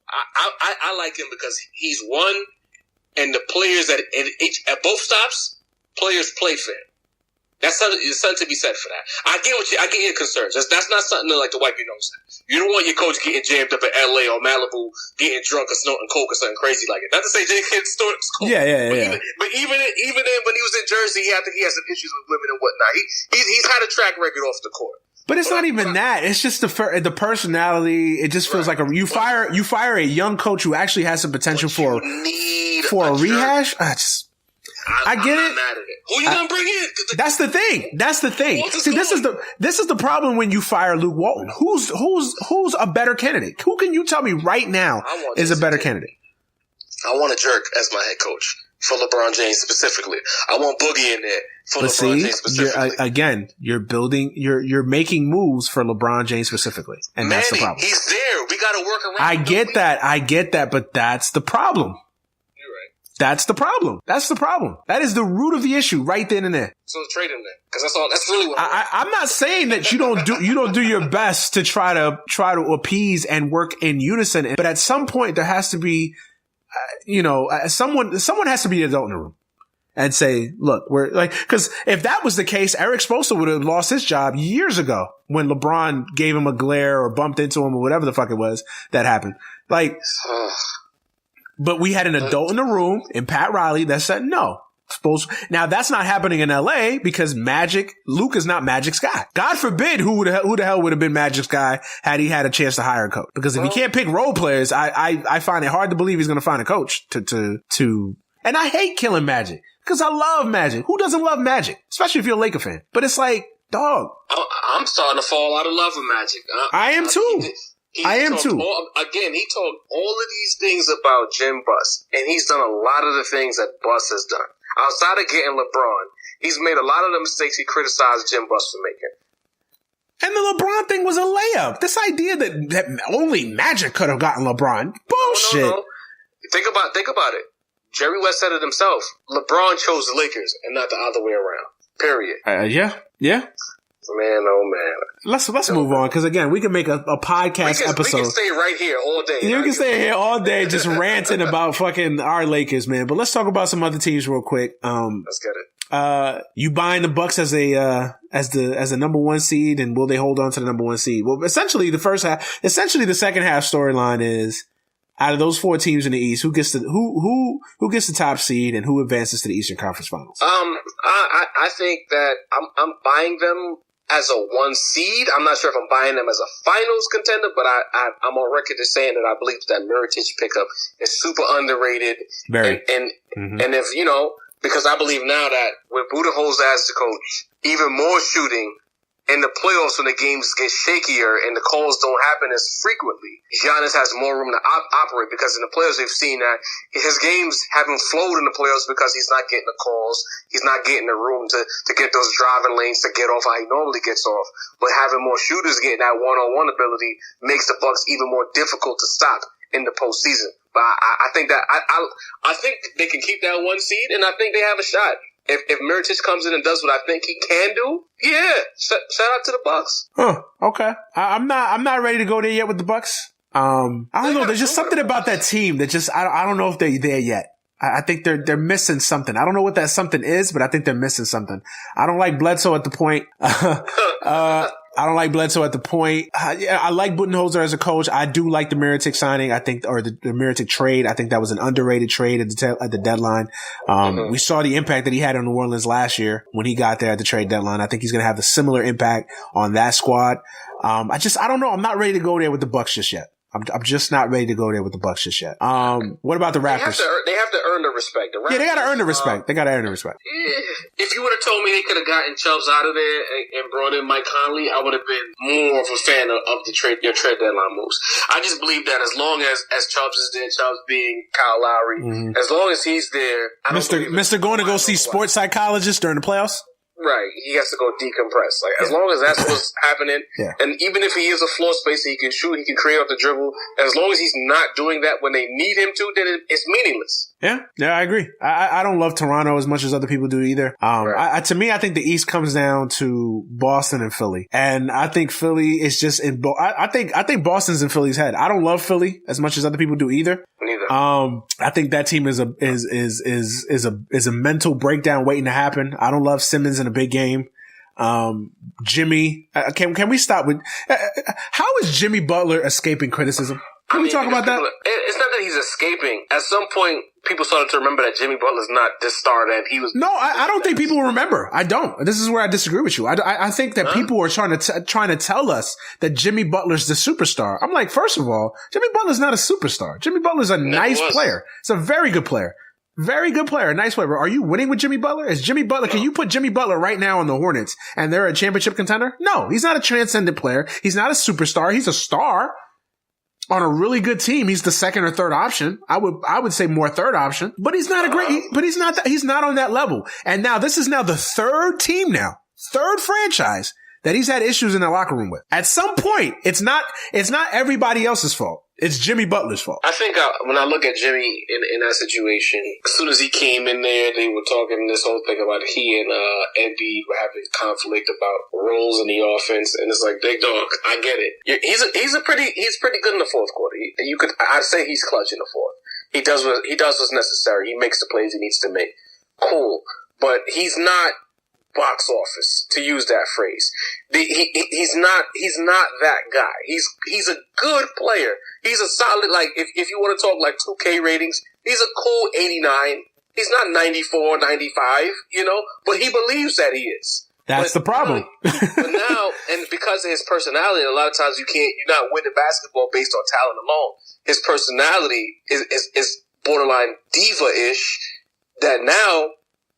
I like him because he's one, and the players at both stops, players play for him. That's something to be said for that. I get your concerns. That's not something to like the white people say. You don't want your coach getting jammed up in LA or Malibu, getting drunk or snorting coke or something crazy like it. Not to say J. Kidd snorts coke. Yeah. But even then, when he was in Jersey, he had some issues with women and whatnot. He's had a track record off the court. But it's not even that. It's just the personality. It just feels like you fire a young coach who actually has some potential for a rehash. I get it. Mad at it. Who you gonna bring in? That's the thing. See, this is the problem when you fire Luke Walton. Who's a better candidate? Who can you tell me right now is a better candidate? I want a jerk as my head coach for LeBron James specifically. I want Boogie in there for LeBron James specifically. You're making moves for LeBron James specifically, and that's the problem. He's there. We got to work around. I get that, but that's the problem. That's the problem. That is the root of the issue right then and there. So trade him then, because that's really what I'm not saying that you don't do your best to try to appease and work in unison. But at some point there has to be, someone has to be the adult in the room. and say, look, we're like, because if that was the case, Eric Spoelstra would have lost his job years ago when LeBron gave him a glare or bumped into him or whatever the fuck it was that happened. Like, but we had an adult in the room in Pat Riley that said no. Now that's not happening in LA because Luke is not Magic's guy. God forbid who the hell would have been Magic's guy had he had a chance to hire a coach. Because if he can't pick role players, I find it hard to believe he's going to find a coach to, and I hate killing Magic because I love Magic. Who doesn't love Magic? Especially if you're a Laker fan. But it's like, dog. I'm starting to fall out of love with Magic. I am too. I am too. He talked all of these things about Jim Buss, and he's done a lot of the things that Buss has done. Outside of getting LeBron, he's made a lot of the mistakes he criticized Jim Buss for making. And the LeBron thing was a layup. This idea that only Magic could have gotten LeBron. Bullshit. No. Think about it. Jerry West said it himself. LeBron chose the Lakers and not the other way around. Period. Yeah. Man, oh man. Let's move on, because again, we can make a podcast episode. We can stay right here all day. Yeah, we can stay here all day just ranting about fucking our Lakers, man. But let's talk about some other teams real quick. Let's get it. You buying the Bucks as a number one seed, and will they hold on to the number one seed? Well, essentially the second half storyline is, out of those four teams in the East, who gets the top seed and who advances to the Eastern Conference Finals? I think that I'm buying them as a one seed. I'm not sure if I'm buying them as a finals contender, but I'm on record as saying that I believe that Mirotic pickup is super underrated. Very. And if, because I believe now that with Budenholzer as the coach, even more shooting in the playoffs when the games get shakier and the calls don't happen as frequently, Giannis has more room to operate, because in the playoffs we've seen that his games haven't flowed in the playoffs because he's not getting the calls. He's not getting the room to get those driving lanes to get off how he normally gets off. But having more shooters getting that one-on-one ability makes the Bucks even more difficult to stop in the postseason. But I think that I think they can keep that one seed, and I think they have a shot. If Mirotic comes in and does what I think he can do, yeah, shout out to the Bucks. Huh? Okay, I'm not ready to go there yet with the Bucks. I don't know. There's just something about that team that just I don't know if they're there yet. I think they're missing something. I don't know what that something is, but I think they're missing something. I don't like Bledsoe at the point. I don't like Bledsoe at the point. I like Budenholzer as a coach. I do like the Mirotic signing, I think, or the Mirotic trade. I think that was an underrated trade at the deadline. We saw the impact that he had on New Orleans last year when he got there at the trade deadline. I think he's going to have a similar impact on that squad. I don't know. I'm not ready to go there with the Bucks just yet. I'm just not ready to go there with the Bucks just yet. What about the Raptors? They have to earn the respect. They got to earn the respect. They got to earn the respect. If you would have told me they could have gotten Chubbs out of there and brought in Mike Conley, I would have been more of a fan of your trade deadline moves. I just believe that as long as Chubbs is there, Chubbs being Kyle Lowry, as long as he's there, Mr. Going to go see sports psychologists during the playoffs. Right, he has to go decompress. As long as that's what's happening, and even if he is a floor spacer, he can shoot, he can create off the dribble. As long as he's not doing that when they need him to, then it's meaningless. Yeah, I agree. I don't love Toronto as much as other people do either. To me, I think the East comes down to Boston and Philly, and I think Philly is just in. I think Boston's in Philly's head. I don't love Philly as much as other people do either. Neither. I think that team is a mental breakdown waiting to happen. I don't love Simmons in a big game. Jimmy, can we stop with how is Jimmy Butler escaping criticism? Can we talk about that? It's not that he's escaping. At some point, people started to remember that Jimmy Butler's not this star that he was. No, I don't think people remember. I don't. This is where I disagree with you. I think that people are trying to tell us that Jimmy Butler's the superstar. I'm like, first of all, Jimmy Butler's not a superstar. Jimmy Butler's a nice player. It's a very good player. Very good player. Nice player. Are you winning with Jimmy Butler? Is Jimmy Butler, can you put Jimmy Butler right now on the Hornets and they're a championship contender? No, he's not a transcendent player. He's not a superstar. He's a star. On a really good team, he's the second or third option. I would say more third option, but he's not he's not on that level. And now this is now the third franchise that he's had issues in the locker room with. At some point, it's not everybody else's fault. It's Jimmy Butler's fault. I think when I look at Jimmy in that situation, as soon as he came in there, they were talking this whole thing about he and Embiid were having conflict about roles in the offense, and it's like, big dog, I get it. He's pretty good in the fourth quarter. I'd say he's clutch in the fourth. He does what's necessary. He makes the plays he needs to make. cool, but he's not box office, to use that phrase. He's not that guy. He's a good player. He's a solid, like, if you want to talk like 2K ratings, he's a cool 89. He's not 94, 95, but he believes that he is. That's the problem. But now, and because of his personality, a lot of times you're not winning basketball based on talent alone. His personality is borderline diva-ish, that now,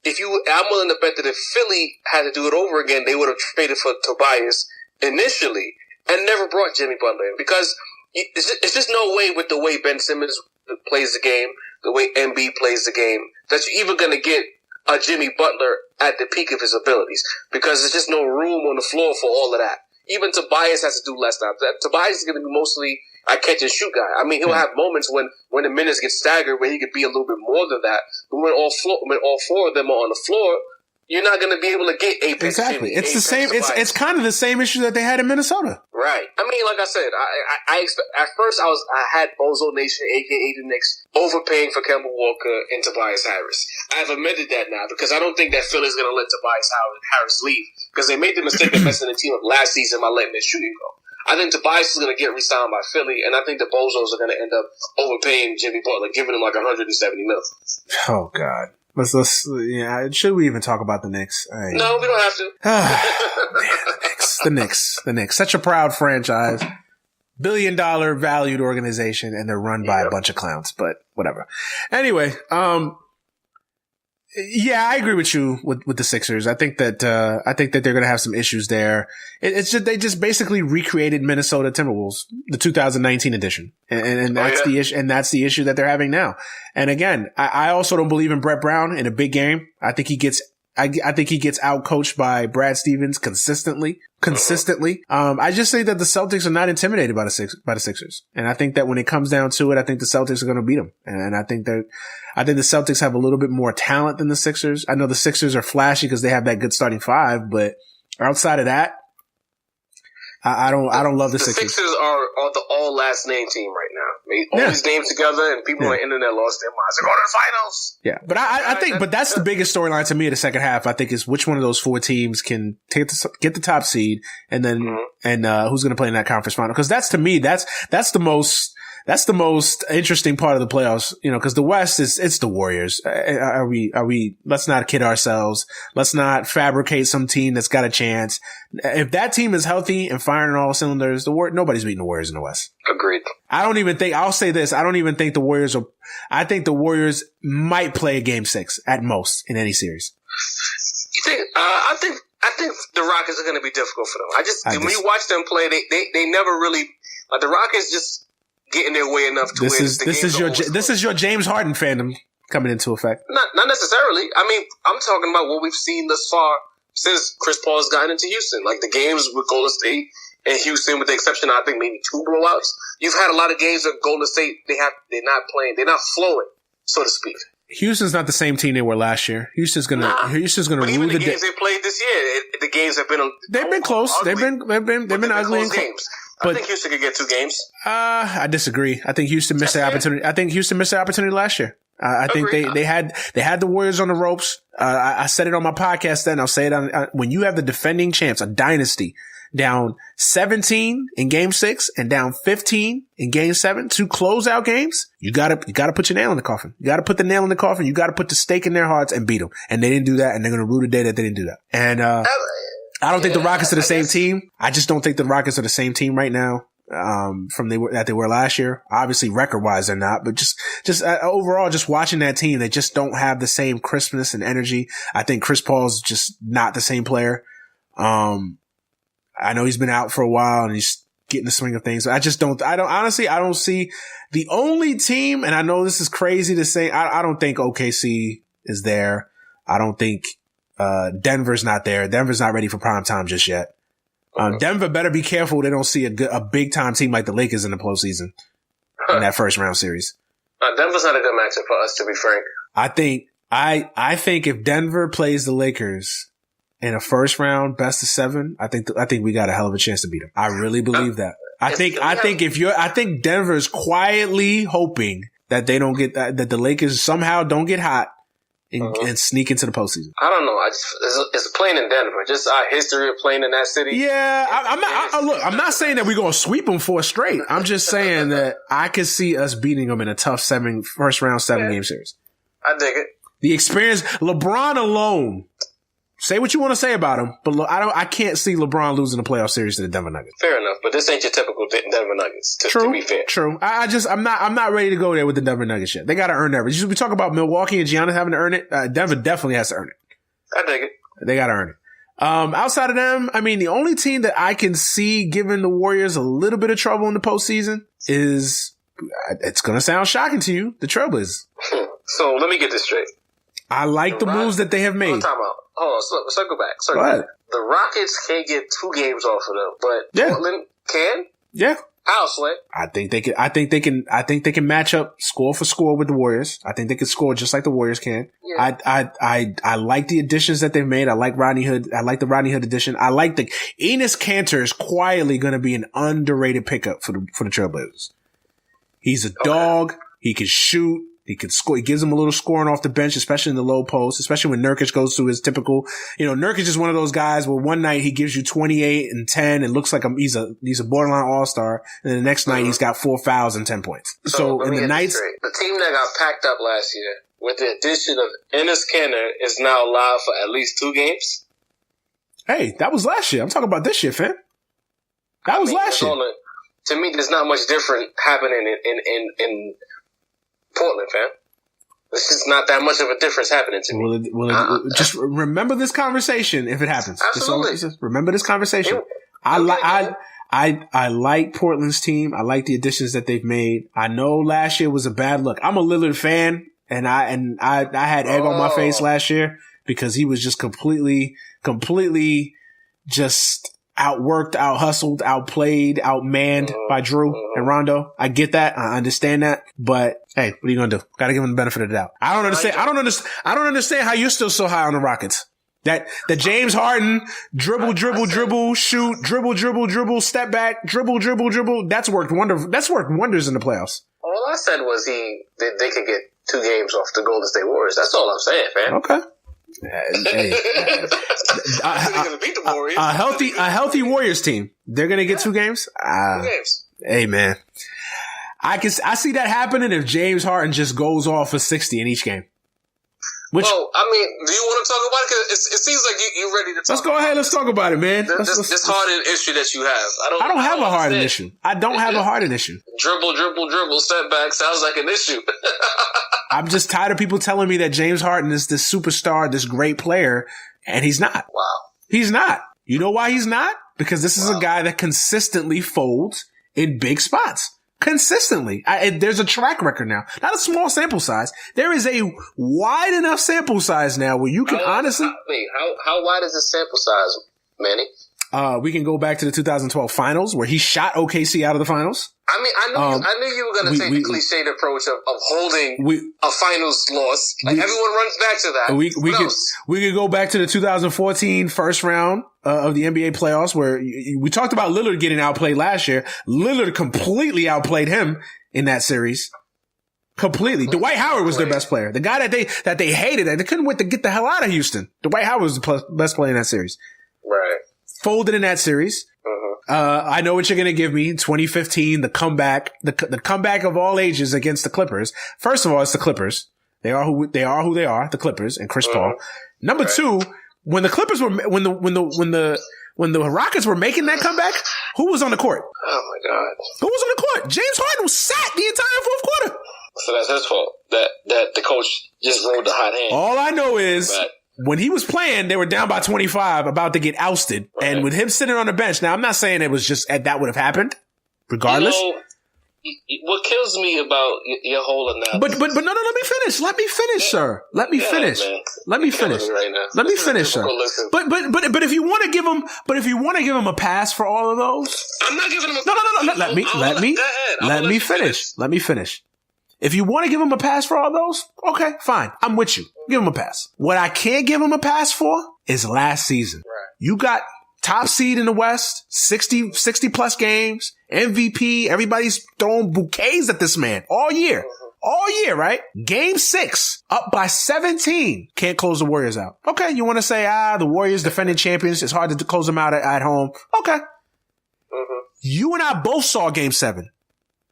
I'm willing to bet that if Philly had to do it over again, they would have traded for Tobias initially and never brought Jimmy Butler in, because it's just no way, with the way Ben Simmons plays the game, the way Embiid plays the game, that you're even going to get a Jimmy Butler at the peak of his abilities, because there's just no room on the floor for all of that. Even Tobias has to do less now. Tobias is going to be mostly a catch and shoot guy. I mean, he'll have moments when the minutes get staggered where he could be a little bit more than that. But when all four of them are on the floor, you're not going to be able to get Apex. Exactly. Jimmy, it's the same. It's kind of the same issue that they had in Minnesota. Right. I mean, like I said, I expect, at first I had Bozo Nation, aka the Knicks, overpaying for Kemba Walker and Tobias Harris. I've admitted that now, because I don't think that Philly's going to let Tobias Harris leave, because they made the mistake of messing the team up last season by letting their shooting go. I think Tobias is going to get re-signed by Philly, and I think the Bozos are going to end up overpaying Jimmy Butler, giving him like $170 million. Oh God. Should we even talk about the Knicks? No, we don't have to. Man, the Knicks. Such a proud franchise. $1 billion valued organization, and they're run by a bunch of clowns, but whatever. Anyway, yeah, I agree with you with the Sixers. I think that they're going to have some issues there. It's just, they just basically recreated Minnesota Timberwolves, the 2019 edition. And that's the issue, and that's the issue that they're having now. And again, I also don't believe in Brett Brown in a big game. I think he gets outcoached by Brad Stevens consistently. I just think that the Celtics are not intimidated by the Sixers. And I think that when it comes down to it, I think the Celtics are going to beat them. And I think the Celtics have a little bit more talent than the Sixers. I know the Sixers are flashy because they have that good starting five, but outside of that, I don't love the Sixers. The Sixers are the all last name team right now. They all these names together, and people on the internet lost their minds. They're going to the finals. Yeah, but I think, but that's the biggest storyline to me in the second half. I think is which one of those four teams can get the top seed, and then who's going to play in that conference final? Because that's, to me, that's the most interesting part of the playoffs, because the West it's the Warriors. Are we, let's not kid ourselves. Let's not fabricate some team that's got a chance. If that team is healthy and firing on all cylinders, nobody's beating the Warriors in the West. Agreed. I'll say this. I don't even think the Warriors I think the Warriors might play a game 6 at most in any series. You think, I think the Rockets are going to be difficult for them. When you watch them play, they never really, the Rockets just getting their way enough to win. This is your James Harden fandom coming into effect. Not necessarily. I mean, I'm talking about what we've seen thus far since Chris Paul has gotten into Houston. Like the games with Golden State and Houston, with the exception of, I think, maybe 2 blowouts. You've had a lot of games with Golden State. They're not playing. They're not flowing, so to speak. Houston's not the same team they were last year. Houston's gonna rule the games they played this year. The games have been. They've been close. Ugly. They've been ugly and games. I think Houston could get 2 games. I disagree. I think Houston missed their opportunity. I think Houston missed their opportunity last year. I think they had the Warriors on the ropes. I said it on my podcast then. I'll say it on when you have the defending champs, a dynasty, down 17 in game 6 and down 15 in game 7, 2 closeout games. You gotta put your nail in the coffin. You gotta put the nail in the coffin. You gotta put the stake in their hearts and beat them. And they didn't do that, and they're gonna rue the day that they didn't do that. And I don't think the Rockets are the same team. I just don't think the Rockets are the same team right now. That they were last year. Obviously, record wise, they're not, but just overall, just watching that team, they just don't have the same crispness and energy. I think Chris Paul's just not the same player. I know he's been out for a while and he's getting the swing of things. I don't see the only team, and I know this is crazy to say, I don't think OKC is there. I don't think, Denver's not there. Denver's not ready for prime time just yet. Denver better be careful they don't see a big time team like the Lakers in the postseason in that first round series. Denver's not a good matchup for us, to be frank. I think if Denver plays the Lakers in a first round best of 7, I think we got a hell of a chance to beat them. I really believe that. I think Denver's quietly hoping that they don't get that the Lakers somehow don't get hot and sneak into the postseason. I don't know. It's playing in Denver. Just our history of playing in that city. Yeah, I'm not saying that we're going to sweep them 4 straight. I'm just saying that I could see us beating them in a tough first round 7-game series. I dig it. The experience, LeBron alone. Say what you want to say about him, but I can't see LeBron losing a playoff series to the Denver Nuggets. Fair enough, but this ain't your typical Denver Nuggets. To be fair, true. I'm not ready to go there with the Denver Nuggets yet. They got to earn that. We talk about Milwaukee and Giannis having to earn it. Denver definitely has to earn it. I dig it. They got to earn it. Outside of them, I mean, the only team that I can see giving the Warriors a little bit of trouble in the postseason is, it's going to sound shocking to you, the Trailblazers. So let me get this straight. I like the moves that they have made. Hold on, circle back. Go ahead. The Rockets can't get 2 games off of them, but Portland can? Yeah. How, Slay? I think they can match up score for score with the Warriors. I think they can score just like the Warriors can. Yeah. I like the additions that they've made. I like Rodney Hood. I like the Rodney Hood addition. I like Enes Kanter is quietly going to be an underrated pickup for the Trailblazers. He's a dog. He can shoot. He can score. He gives them a little scoring off the bench, especially in the low post, especially when Nurkic goes through his typical, Nurkic is one of those guys where one night he gives you 28 and 10 and looks like he's a borderline all-star. And the next night he's got 4 fouls and 10 points. So in the nights, the team that got packed up last year with the addition of Enes Kanter is now live for at least 2 games. Hey, that was last year. I'm talking about this year, fam. That was last year. To me, there's not much different happening in Portland, fam. There's just not that much of a difference happening to me. Just remember this conversation if it happens. Absolutely. Just remember this conversation. I like Portland's team. I like the additions that they've made. I know last year was a bad look. I'm a Lillard fan, and I had egg on my face last year because he was just completely just outworked, out-hustled, outplayed, outmanned by Drew and Rondo. I get that. I understand that. But hey, what are you going to do? Got to give him the benefit of the doubt. I don't understand how you're still so high on the Rockets. That James Harden dribble, shoot, dribble, step back, dribble. That's worked wonders in the playoffs. All I said was they could get 2 games off the Golden State Warriors. That's all I'm saying, man. Okay. A healthy Warriors team. They're gonna get 2 games. 2 games. Hey man, I see that happening if James Harden just goes off for 60 in each game. Well, I mean, do you want to talk about it? Because it seems like you're ready to talk. Let's go ahead. Let's talk about it, man. This Harden issue that you have. I don't have a Harden issue. I don't have a Harden issue. Dribble, step back sounds like an issue. I'm just tired of people telling me that James Harden is this superstar, this great player, and he's not. Wow. He's not. You know why he's not? Because this is a guy that consistently folds in big spots. Consistently. There's a track record now. Not a small sample size. There is a wide enough sample size now where you can honestly... How wide is the sample size, Manny? We can go back to the 2012 finals where he shot OKC out of the finals. I mean, I knew you were going to take the cliched approach of holding a finals loss. Everyone runs back to that. We could go back to the 2014 first round of the NBA playoffs where we talked about Lillard getting outplayed last year. Lillard completely outplayed him in that series. Completely. Dwight Howard was their best player. The guy that they hated, they couldn't wait to get the hell out of Houston. Dwight Howard was the best player in that series. Right. Folded in that series. I know what you're going to give me. 2015, the comeback, the comeback of all ages against the Clippers. First of all, it's the Clippers. They are who they are, the Clippers and Chris Paul. Number 2, when the Clippers were, when the Rockets were making that comeback, who was on the court? Oh my God. Who was on the court? James Harden was sat the entire fourth quarter. So that's his fault. That the coach just rode the hot hand. All I know is, when he was playing, they were down by 25, about to get ousted. Right. And with him sitting on the bench, now I'm not saying it was just that would have happened, regardless. What kills me about your whole analysis. But no, let me finish. Let me finish, sir. Let me finish. Let me finish. Right now. Let me finish, sir. But if you want to give him a pass for all of those, I'm not giving him a No. Let me finish. Let me finish. If you want to give him a pass for all those, okay, fine. I'm with you. Give him a pass. What I can't give him a pass for is last season. Right. You got top seed in the West, 60 plus games, MVP. Everybody's throwing bouquets at this man all year. All year, right? Game 6, up by 17. Can't close the Warriors out. Okay, you want to say, the Warriors defending champions. It's hard to close them out at home. Okay. Mm-hmm. You and I both saw Game 7.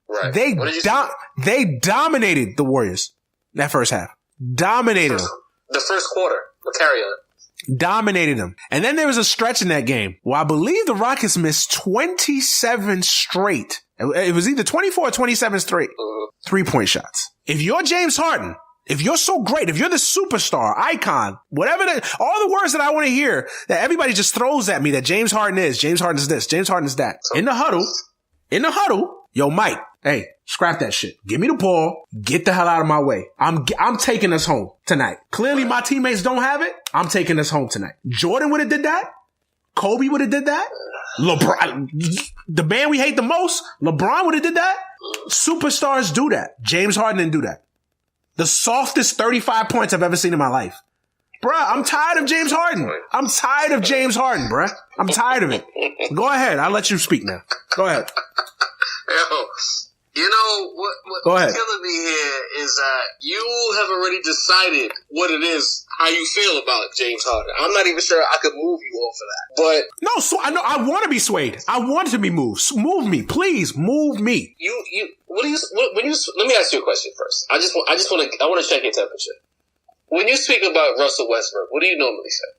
Right. They dominated the Warriors that first half. Dominated them. The first quarter. The carry-on. Dominated them. And then there was a stretch in that game where I believe the Rockets missed 27 straight. It was either 24 or 27 straight. Mm-hmm. 3-point shots. If you're James Harden, if you're so great, if you're the superstar, icon, whatever all the words that I want to hear that everybody just throws at me that James Harden is this, James Harden is that. In the huddle, yo, Mike, hey, scrap that shit. Give me the ball. Get the hell out of my way. I'm taking us home tonight. Clearly my teammates don't have it. I'm taking us home tonight. Jordan would have did that. Kobe would have did that. LeBron, the man we hate the most, LeBron would have did that. Superstars do that. James Harden didn't do that. The softest 35 points I've ever seen in my life. Bruh, I'm tired of James Harden. I'm tired of James Harden, bruh. I'm tired of it. Go ahead. I'll let you speak now. Go ahead. Yo, you know, what's killing me here is that you have already decided what it is, how you feel about James Harden. I'm not even sure I could move you off of that. But no, so I know I want to be swayed. I want to be moved. Move me, please. Move me. Let me ask you a question first. I want to check your temperature. When you speak about Russell Westbrook, what do you normally say?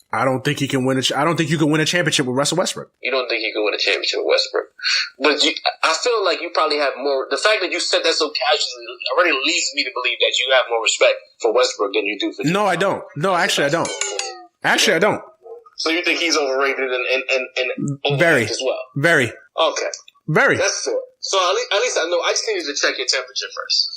I don't think he can win I don't think you can win a championship with Russell Westbrook. You don't think you can win a championship with Westbrook. But I feel like you probably have more. The fact that you said that so casually already leads me to believe that you have more respect for Westbrook than you do for. No, I don't. No, actually, I don't. Actually, I don't. So you think he's overrated and overrated as well? Very. Okay. Very. That's fair. So at least I know. I just needed to check your temperature first.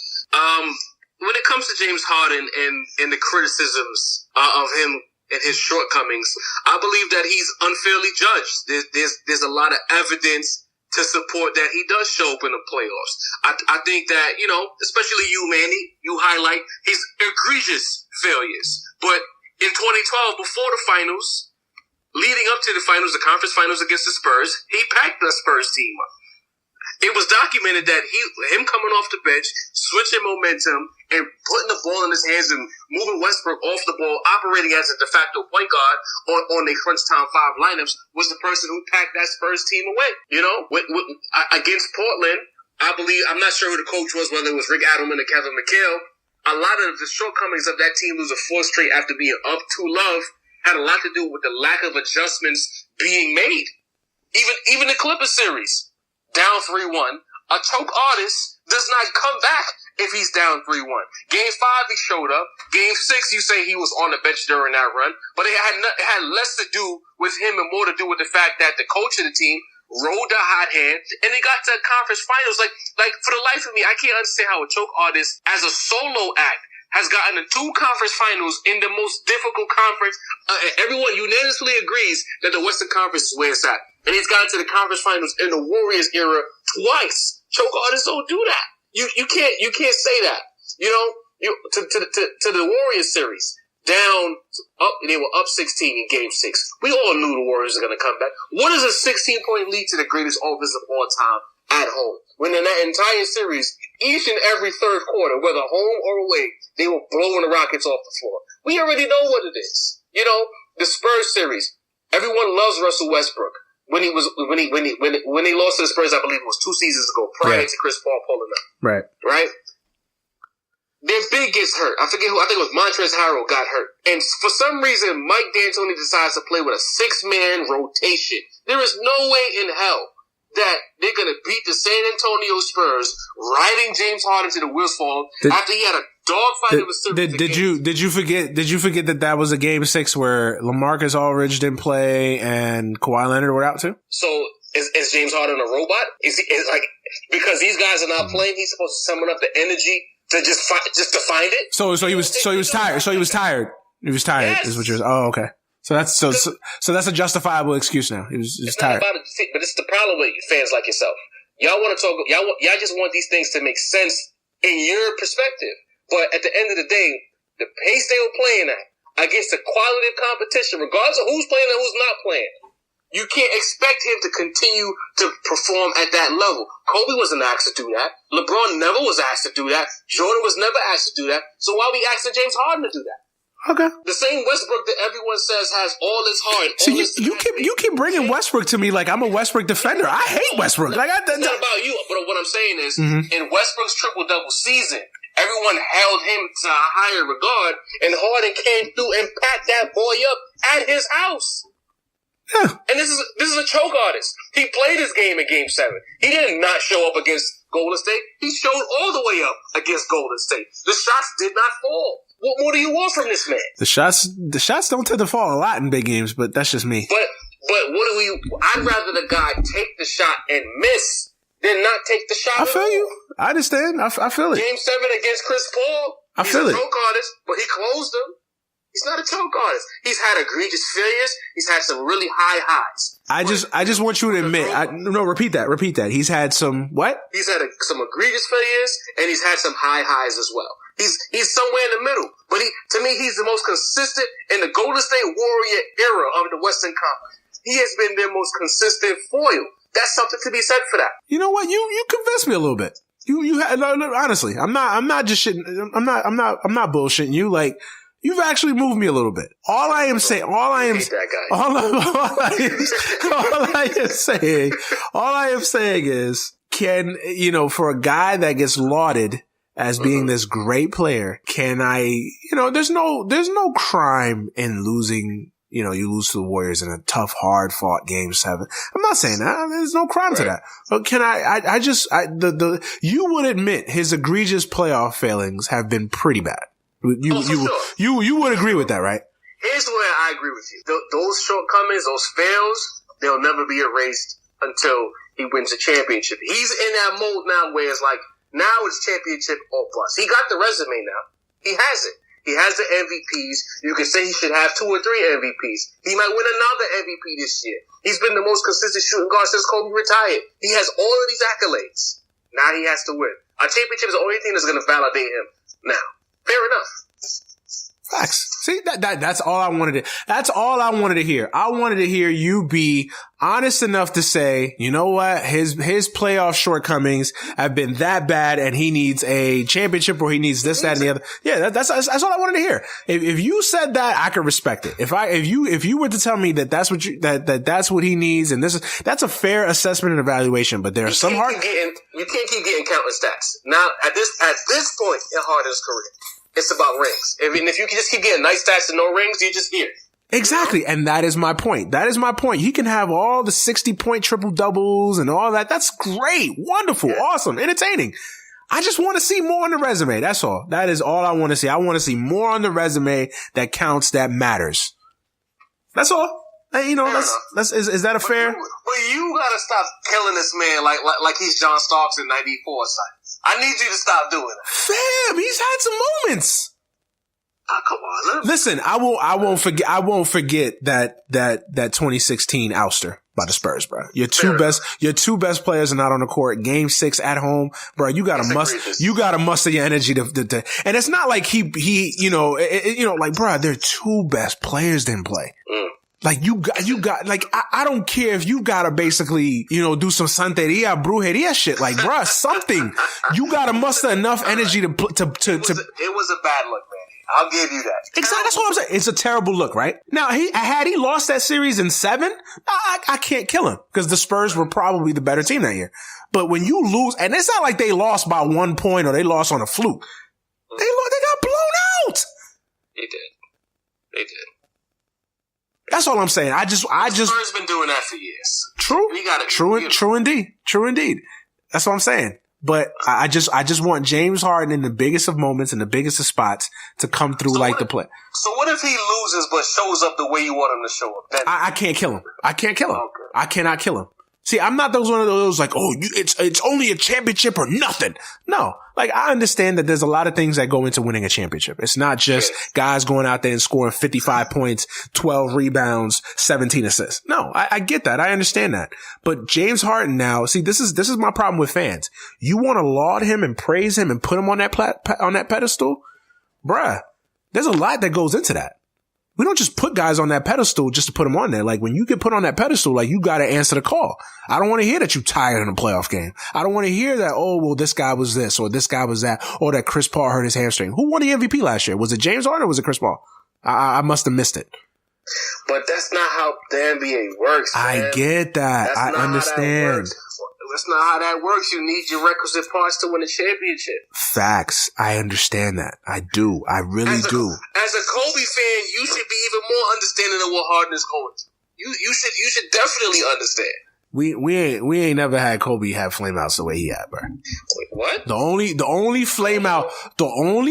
When it comes to James Harden and the criticisms of him and his shortcomings, I believe that he's unfairly judged. There's a lot of evidence to support that he does show up in the playoffs. I think that, especially you, Manny, you highlight his egregious failures. But in 2012, before the finals, leading up to the finals, the conference finals against the Spurs, he packed the Spurs team up. It was documented that him coming off the bench, switching momentum, and putting the ball in his hands and moving Westbrook off the ball, operating as a de facto point guard on the crunch time 5 lineups, was the person who packed that Spurs team away. Against Portland, I'm not sure who the coach was, whether it was Rick Adelman or Kevin McHale. A lot of the shortcomings of that team losing 4 straight after being up 2-love had a lot to do with the lack of adjustments being made. Even the Clippers series. Down 3-1. A choke artist does not come back if he's down 3-1. Game 5, he showed up. Game 6, you say he was on the bench during that run. But it had less to do with him and more to do with the fact that the coach of the team rode the hot hand and they got to the conference finals. Like for the life of me, I can't understand how a choke artist as a solo act has gotten to 2 conference finals in the most difficult conference. Everyone unanimously agrees that the Western Conference is where it's at. And he's gotten to the conference finals in the Warriors era twice. Choke artists don't do that. You can't say that. To the Warriors series, they were up 16 in game 6. We all knew the Warriors were going to come back. What is a 16-point lead to the greatest offense of all time at home? When in that entire series, each and every third quarter, whether home or away, they were blowing the Rockets off the floor. We already know what it is. The Spurs series. Everyone loves Russell Westbrook. When he lost to the Spurs, I believe it was 2 seasons ago, prior to Chris Paul pulling up. Right? Their big gets hurt. I think it was Montrezl Harrell got hurt. And for some reason, Mike D'Antoni decides to play with a 6-man rotation. There is no way in hell that they're going to beat the San Antonio Spurs, riding James Harden to the wheels fall after he had a dogfight of a series. Did you forget that was a game 6 where LaMarcus Aldridge didn't play and Kawhi Leonard were out too? So is James Harden a robot? Is because these guys are not playing, he's supposed to summon up the energy to just to find it? So he was tired. So he was tired. He was tired. Yes. Is what you're. Oh, okay. So that's a justifiable excuse now. He was tired. But it's the problem with fans like yourself. Y'all want to talk. Y'all just want these things to make sense in your perspective. But at the end of the day, the pace they were playing at against the quality of competition, regardless of who's playing and who's not playing, You can't expect him to continue to perform at that level. Kobe wasn't asked to do that. LeBron never was asked to do that. Jordan was never asked to do that. So why are we asking James Harden to do that? Okay. The same Westbrook that everyone says has all his heart. So you keep bringing Westbrook to me like I'm a Westbrook defender. I hate Westbrook. Like it's not about you, but what I'm saying is, in Westbrook's triple-double season, everyone held him to a higher regard, and Harden came through and packed that boy up at his house. Yeah. And this is a choke artist. He played his game in Game 7. He did not show up against Golden State. He showed all the way up against Golden State. The shots did not fall. What more do you want from this man? The shots don't tend to fall a lot in big games, but that's just me. But what do we? I'd rather the guy take the shot and miss than not take the shot. I feel you. I understand. I feel it. Game 7 against Chris Paul. I feel it. He's a choke artist, but he closed them. He's not a choke artist. He's had egregious failures. He's had some really high highs. I just want you to admit. No, repeat that. He's had some what? He's had some egregious failures, and he's had some high highs as well. He's somewhere in the middle. But to me, he's the most consistent in the Golden State Warrior era of the Western Conference. He has been their most consistent foil. That's something to be said for that. You know what? You convinced me a little bit. No, honestly, I'm not just shitting. I'm not bullshitting you. Like, you've actually moved me a little bit. All I am saying is, for a guy that gets lauded as being this great player, there's no crime in losing, you lose to the Warriors in a tough, hard fought Game 7. I'm not saying that. There's no crime to that. But you would admit his egregious playoff failings have been pretty bad. You would agree with that, right? Here's where I agree with you. Those shortcomings, those fails, they'll never be erased until he wins a championship. He's in that mode now where it's like, now it's championship or bust. He got the resume now. He has it. He has the MVPs. You can say he should have 2 or 3 MVPs. He might win another MVP this year. He's been the most consistent shooting guard since Kobe retired. He has all of these accolades. Now he has to win. A championship is the only thing that's going to validate him now. Fair enough. Facts. See, that's all I wanted to hear. I wanted to hear you be honest enough to say, you know what, his playoff shortcomings have been that bad and he needs a championship or he needs this, that, and the other. Yeah, that's all I wanted to hear. If you said that, I could respect it. If you were to tell me that that's what he needs and that's a fair assessment and evaluation, but there are some hard. You can't keep getting countless stats. Now, at this point in Harden's career, it's about rings. If you can just keep getting nice stats and no rings, you're just here. Exactly. And that is my point. He can have all the 60-point triple doubles and all that. That's great. Wonderful. Yeah. Awesome. Entertaining. I just want to see more on the resume. That's all. That is all I want to see. I want to see more on the resume that counts, that matters. That's all. Is that a fair? But you gotta stop killing this man like he's John Starks in '94 or something. I need you to stop doing it. Fam, he's had some moments. Come on, listen. I won't forget that 2016 ouster by the Spurs, bro. Your two best players are not on the court. Game 6 at home, bro. You gotta muster your energy to and it's not like he like, bro, their 2 best players didn't play. Like you got, like, I don't care if you gotta basically, do some santeria, brujeria shit. Like, bruh, something. You gotta muster enough energy to. It was a bad look, man. I'll give you that. Exactly. That's what I'm saying. It's a terrible look, right? Now, had he lost that series in 7, I can't kill him because the Spurs were probably the better team that year. But when you lose, and it's not like they lost by 1 point or they lost on a fluke. They got blown out. They did. That's all I'm saying. I just. Spurs been doing that for years. True indeed. That's what I'm saying. But I just want James Harden in the biggest of moments and the biggest of spots to come through the play. So what if he loses but shows up the way you want him to show up? I can't kill him. Okay. I cannot kill him. See, I'm not one of those like, it's only a championship or nothing. No, like I understand that there's a lot of things that go into winning a championship. It's not just guys going out there and scoring 55 points, 12 rebounds, 17 assists. No, I get that. I understand that. But James Harden now, see, this is my problem with fans. You want to laud him and praise him and put him on that pedestal? Bruh, there's a lot that goes into that. We don't just put guys on that pedestal just to put them on there. Like when you get put on that pedestal, like you got to answer the call. I don't want to hear that you tired in a playoff game. I don't want to hear that, oh, well, this guy was this or this guy was that or that Chris Paul hurt his hamstring. Who won the MVP last year? Was it James Harden or was it Chris Paul? I must have missed it. But that's not how the NBA works, man. I get that. I understand. That's not how that works. You need your requisite parts to win a championship. Facts. I understand that. I do. I really do. As a Kobe fan, you should be even more understanding of what Harden is going through. You should definitely understand. We ain't never had Kobe have flameouts the way he had, bro. Wait, what? The only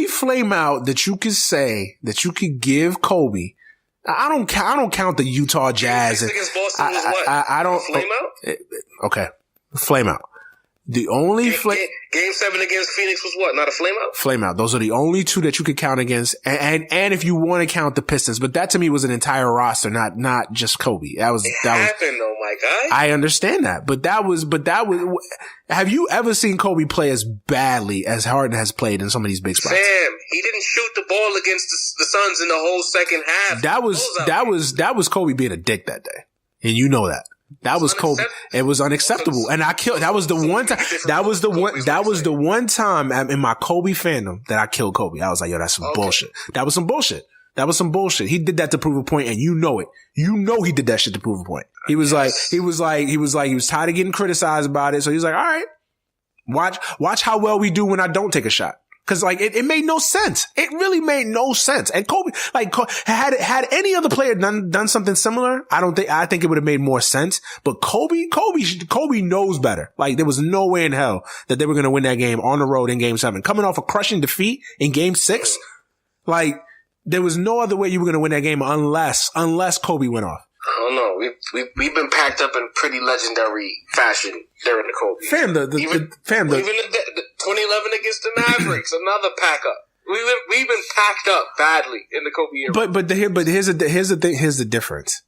flameout that you could say that you could give Kobe. I don't count the Utah Jazz. Against Boston was what? I don't. Flameout? Okay. Flameout. The only Game 7 against Phoenix was what? Not a flameout? Flameout. Those are the only two that you could count against. And if you want to count the Pistons, but that to me was an entire roster, not just Kobe. That happened though, my guy. I understand that. But that was, have you ever seen Kobe play as badly as Harden has played in some of these big spots? Sam, he didn't shoot the ball against the Suns in the whole second half. That was Kobe being a dick that day. And you know that. That was Kobe. It was unacceptable. And that was the one time, that was the one time in my Kobe fandom that I killed Kobe. I was like, yo, that's some bullshit. That was some bullshit. He did that to prove a point, and you know it. You know he did that shit to prove a point. He was tired of getting criticized about it. So he was like, all right, watch how well we do when I don't take a shot. Cause like it made no sense. It really made no sense. And Kobe, had any other player done something similar, I think it would have made more sense. But Kobe knows better. Like there was no way in hell that they were going to win that game on the road in game 7. Coming off a crushing defeat in game 6. Like there was no other way you were going to win that game unless Kobe went off. I don't know. We've been packed up in pretty legendary fashion during the Kobe. Even the 2011 against the Mavericks, another pack up. We've been packed up badly in the Kobe era. But here's the thing. Here's the difference.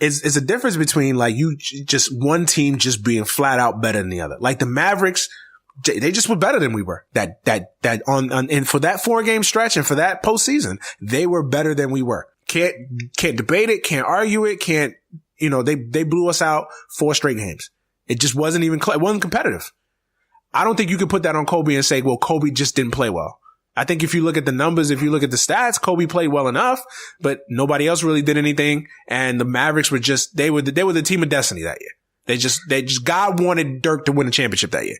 It's a difference between like you just one team just being flat out better than the other. Like the Mavericks, they just were better than we were. And for that 4-game stretch and for that postseason, they were better than we were. Can't debate it. Can't argue it. They blew us out 4 straight games. It just wasn't even, it wasn't competitive. I don't think you could put that on Kobe and say, well, Kobe just didn't play well. I think if you look at the numbers, if you look at the stats, Kobe played well enough, but nobody else really did anything. And the Mavericks were just, they were the team of destiny that year. They just, God wanted Dirk to win a championship that year.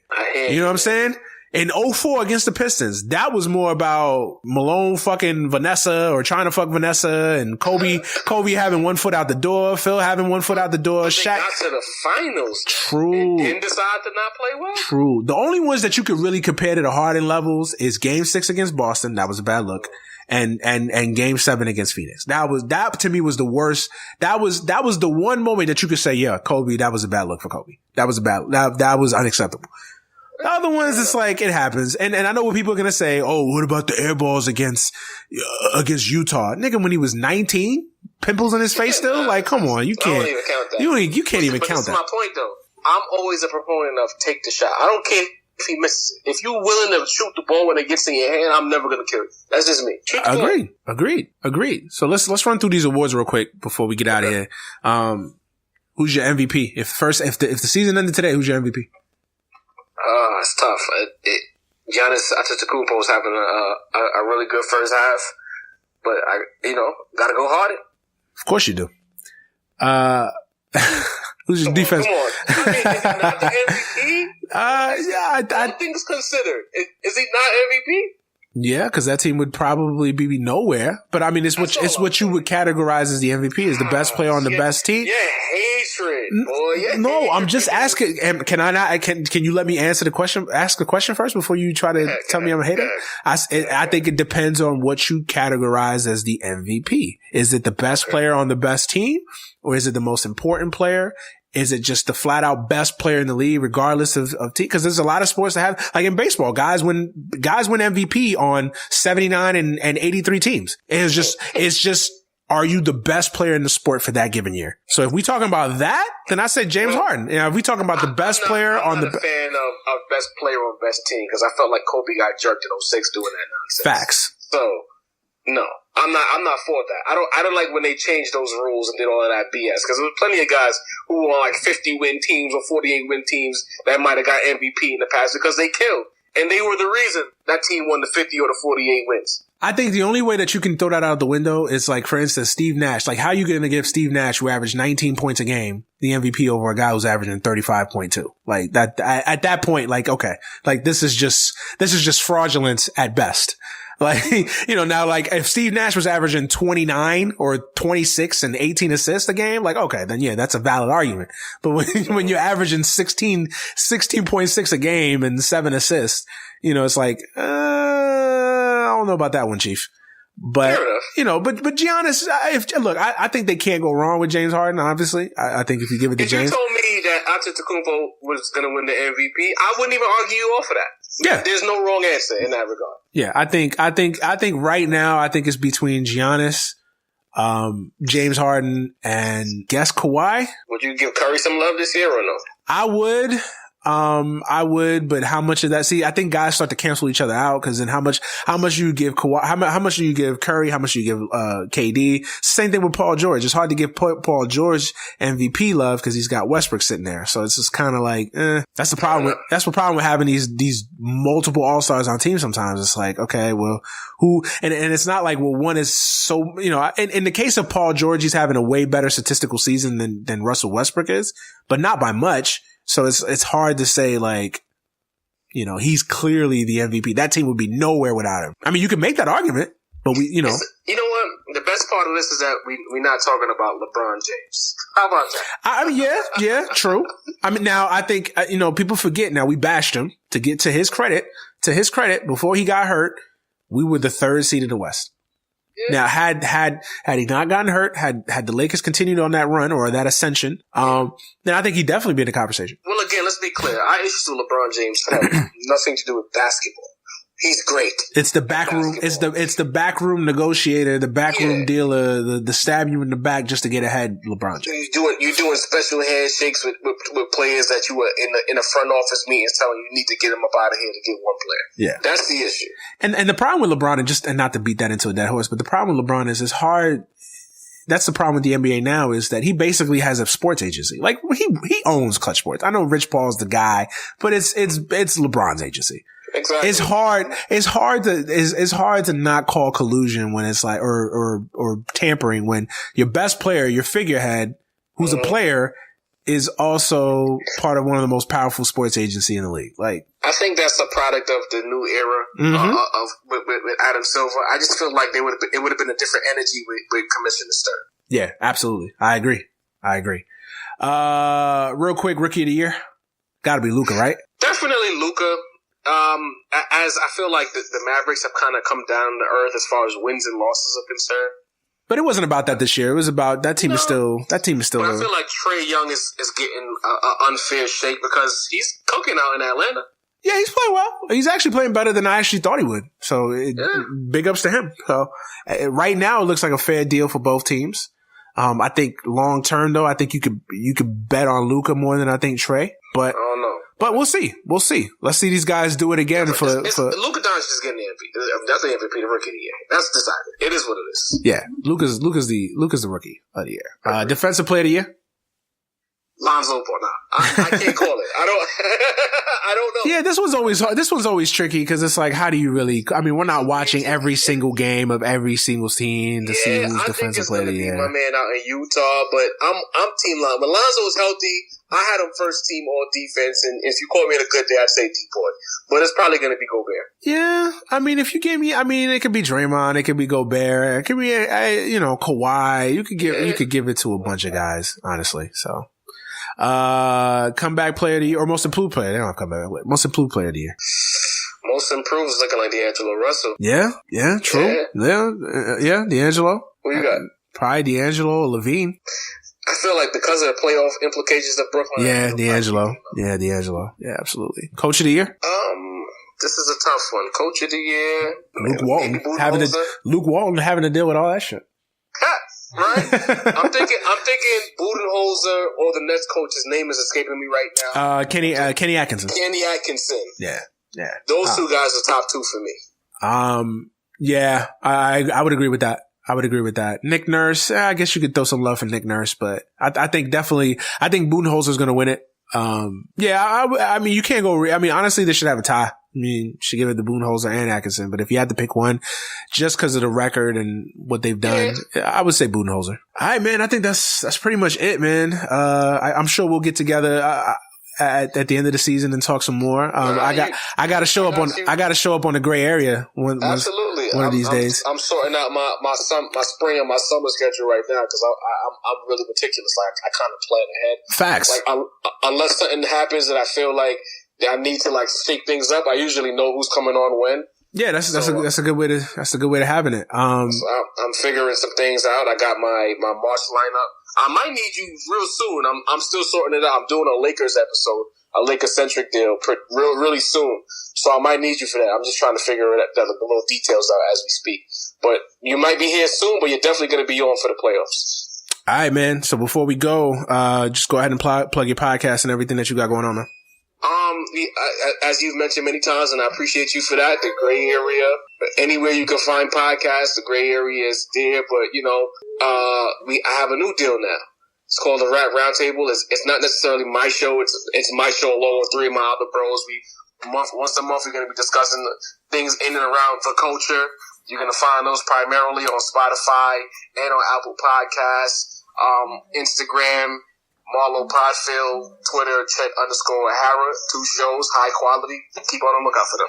You know what I'm saying? In 2004 against the Pistons, that was more about Malone fucking Vanessa or trying to fuck Vanessa and Kobe having one foot out the door, Phil having one foot out the door, but Shaq. They got to the finals. True. And decided to not play well. True. The only ones that you could really compare to the Harden levels is game 6 against Boston. That was a bad look. And game 7 against Phoenix. That to me was the worst. That was the one moment that you could say, yeah, Kobe, that was a bad look for Kobe. That was unacceptable. The other ones, it's like, it happens. And I know what people are going to say. Oh, what about the air balls against Utah? Nigga, when he was 19, pimples in his face still? Like, come on, you can't. I don't even count that. You can't even count that. That's my point though. I'm always a proponent of take the shot. I don't care if he misses it. If you're willing to shoot the ball when it gets in your hand, I'm never going to kill you. That's just me. Agreed. So let's run through these awards real quick before we get out of here. Who's your MVP? If the season ended today, who's your MVP? It's tough. Giannis Antetokounmpo was having a really good first half, but gotta go hard. Of course you do. Who's your defense? Come on. Is he not the MVP? I think it's considered. Is he not MVP? Yeah, because that team would probably be nowhere. But I mean, it's what you would categorize as the MVP, is the best player on the best team. Yeah, hatred, boy. Yeah, no, I'm just asking. Can I not? Can you let me answer the question? Ask the question first before you try to tell me I'm a hater. I think it depends on what you categorize as the MVP. Is it the best player on the best team, or is it the most important player? Is it just the flat out best player in the league, regardless of team? Because there's a lot of sports that have, like in baseball, guys win MVP on 79 and 83 teams. It's just, are you the best player in the sport for that given year? So if we talking about that, then I say James Harden. If we talking about the best player on the, I'm not a fan of best player on best team, because I felt like Kobe got jerked in 06 doing that nonsense. Facts. So no, I'm not for that. I don't like when they changed those rules and did all of that BS, because there's plenty of guys who were on like 50-win teams or 48-win teams that might have got MVP in the past because they killed. And they were the reason that team won the 50 or the 48 wins. I think the only way that you can throw that out the window is like, for instance, Steve Nash. Like, how are you going to give Steve Nash, who averaged 19 points a game, the MVP over a guy who's averaging 35.2? Like that, at that point, like, okay, like this is just fraudulence at best. Like, you know, now, like, if Steve Nash was averaging 29 or 26 and 18 assists a game, like, okay, then yeah, that's a valid argument. But when you're averaging 16.6 a game and 7 assists, you know, it's like, I don't know about that one, Chief. But, you know, but Giannis, I think they can't go wrong with James Harden, obviously. I think if you give it to James. If you told me that Antetokounmpo was going to win the MVP, I wouldn't even argue you off of that. Yeah. There's no wrong answer in that regard. Yeah, I think right now, I think it's between Giannis, James Harden, and guess Kawhi. Would you give Curry some love this year or no? I would, but how much of that? See, I think guys start to cancel each other out, because then how much do you give Kawhi? How much do you give Curry? How much do you give KD? Same thing with Paul George. It's hard to give Paul George MVP love because he's got Westbrook sitting there. So it's just kind of like, that's the problem. That's the problem with having these multiple all-stars on teams. Sometimes it's like, okay, well, who? And it's not like, well, one is so, you know. In the case of Paul George, he's having a way better statistical season than Russell Westbrook is, but not by much. So it's hard to say, like, you know, he's clearly the MVP. That team would be nowhere without him. I mean, you can make that argument, but you know. You know what? The best part of this is that we're not talking about LeBron James. How about that? I mean, yeah, true. I mean, now I think, you know, people forget now we bashed him to get to his credit, before he got hurt, we were the 3rd seed in the West. Now, had he not gotten hurt, had the Lakers continued on that run or that ascension, then I think he'd definitely be in the conversation. Well, again, let's be clear. Our issues with LeBron James have nothing to do with basketball. He's great. It's the back room. It's the back room negotiator, the back room dealer, the stab you in the back just to get ahead. LeBron James. You're doing special handshakes with players that you were in a front office meetings telling you need to get him up out of here to get one player. Yeah, that's the issue. And the problem with LeBron, and not to beat that into a dead horse, but the problem with LeBron is it's hard. That's the problem with the NBA now, is that he basically has a sports agency. Like, he owns Clutch Sports. I know Rich Paul's the guy, but it's LeBron's agency. Exactly. It's hard to not call collusion when it's like, or tampering when your best player, your figurehead, who's a player, is also part of one of the most powerful sports agency in the league. Like, I think that's a product of the new era with Adam Silver. I just feel like it would have been a different energy with Commissioner Stern. Yeah, absolutely. I agree. Real quick, Rookie of the Year, got to be Luka, right? Definitely Luka. As I feel like the Mavericks have kind of come down to earth as far as wins and losses are concerned. But it wasn't about that this year. It was about that team is still. But I feel like Trae Young is getting an unfair shake because he's cooking out in Atlanta. Yeah, he's playing well. He's actually playing better than I actually thought he would. So big ups to him. So right now it looks like a fair deal for both teams. I think long term though, I think you could bet on Luka more than I think Trae. But I don't know. But we'll see. Let's see these guys do it again for Luka Doncic is getting the MVP. That's the MVP, the Rookie of the Year. That's decided. It is what it is. Yeah, Luka's the Rookie of the Year. Defensive Player of the Year. Lonzo Ball. Nah, I can't call it. I don't know. Yeah, this one's always hard. This one's always tricky because it's like, how do you really? I mean, we're not watching every single game of every single team to see who's Defensive Player of the Year. My man out in Utah, but I'm Team Lonzo. When Lonzo's healthy, I had him first team all defense, and if you call me on a good day, I'd say D-Boy. But it's probably going to be Gobert. Yeah, I mean, if you gave me, I mean, it could be Draymond, it could be Gobert, it could be, Kawhi. You could give it to a bunch of guys, honestly. So, comeback player of the year or most improved player. They don't have comeback. Most improved player of the year. Most improved is looking like D'Angelo Russell. Yeah, true. Yeah, D'Angelo. Who you got? Probably D'Angelo or Levine. I feel like because of the playoff implications of Brooklyn. Yeah, D'Angelo. Yeah, absolutely. Coach of the year? This is a tough one. Coach of the year. Luke Walton having to deal with all that shit. Right? I'm thinking Budenholzer or the Nets coach. His name is escaping me right now. Kenny Atkinson. Kenny Atkinson. Yeah. Those two guys are top two for me. Yeah, I would agree with that. I would agree with that. Nick Nurse, I guess you could throw some love for Nick Nurse, but I think Budenholzer's going to win it. I mean, you can't go, honestly, they should have a tie. I mean, should give it to Budenholzer and Atkinson, but if you had to pick one, just because of the record and what they've done, I would say Budenholzer. All right, man. I think that's pretty much it, man. I'm sure we'll get together at the end of the season and talk some more. I got to show up on the gray area one of these days. I'm sorting out my spring and my summer schedule right now because I'm really meticulous. Like I kind of plan ahead. Facts. Like unless something happens that I feel like I need to like shake things up, I usually know who's coming on when. Yeah, that's a good way to having it. So I'm figuring some things out. I got my March lineup. I might need you real soon. I'm still sorting it out. I'm doing a Lakers episode, a Lakers-centric deal, really soon. So I might need you for that. I'm just trying to figure the little details out as we speak. But you might be here soon, but you're definitely going to be on for the playoffs. All right, man. So before we go, just go ahead and plug your podcast and everything that you got going on, man. As you've mentioned many times, and I appreciate you for that, the gray area, anywhere you can find podcasts, the gray area is there, but I have a new deal now. It's called the Rap Roundtable. It's not necessarily my show. It's my show along with 3 of my other bros. Once a month, we're going to be discussing things in and around the culture. You're going to find those primarily on Spotify and on Apple Podcasts, Instagram, Marlo Podfield, Twitter, Chet_Hara. 2 shows, high quality. Keep on the lookout for them.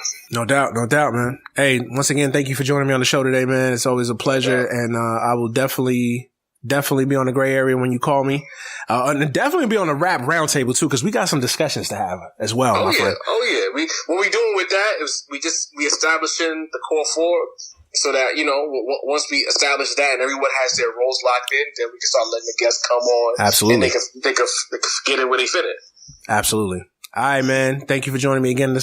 No doubt, man. Hey, once again, thank you for joining me on the show today, man. It's always a pleasure, and I will definitely be on the gray area when you call me, and definitely be on the Rap Roundtable too, because we got some discussions to have as well. Oh yeah. What we doing with that is we establishing the core 4. So that, once we establish that and everyone has their roles locked in, then we can start letting the guests come on. Absolutely. And they can get in where they fit in. Absolutely. All right, man. Thank you for joining me again on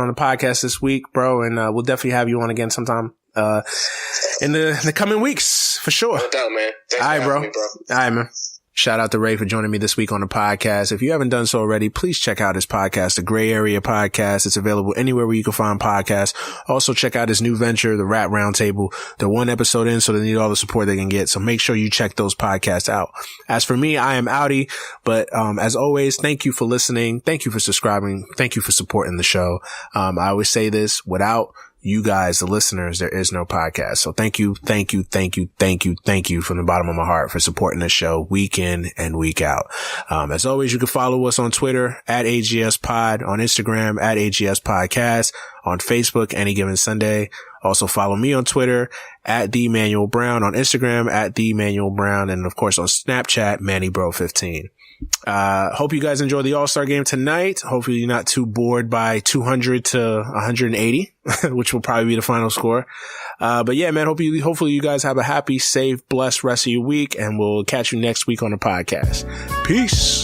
the podcast this week, bro. And we'll definitely have you on again sometime in the coming weeks, for sure. No doubt, man. Thanks All right, for having me, bro. All right, man. Shout out to Ray for joining me this week on the podcast. If you haven't done so already, please check out his podcast, the Gray Area Podcast. It's available anywhere where you can find podcasts. Also check out his new venture, the Rap Roundtable. They're 1 episode in, so they need all the support they can get. So make sure you check those podcasts out. As for me, I am outie, but as always, thank you for listening. Thank you for subscribing. Thank you for supporting the show. I always say this, without you guys, the listeners, there is no podcast. So thank you from the bottom of my heart for supporting this show week in and week out. As always, you can follow us on Twitter at AGS Pod, on Instagram at AGS Podcast, on Facebook any given Sunday. Also follow me on Twitter at The Manuel Brown, on Instagram at The Manuel Brown, and of course on Snapchat, MannyBro15. Hope you guys enjoy the All-Star game tonight. Hopefully you're not too bored by 200 to 180, which will probably be the final score. But yeah, man, hopefully you guys have a happy, safe, blessed rest of your week, and we'll catch you next week on the podcast. Peace.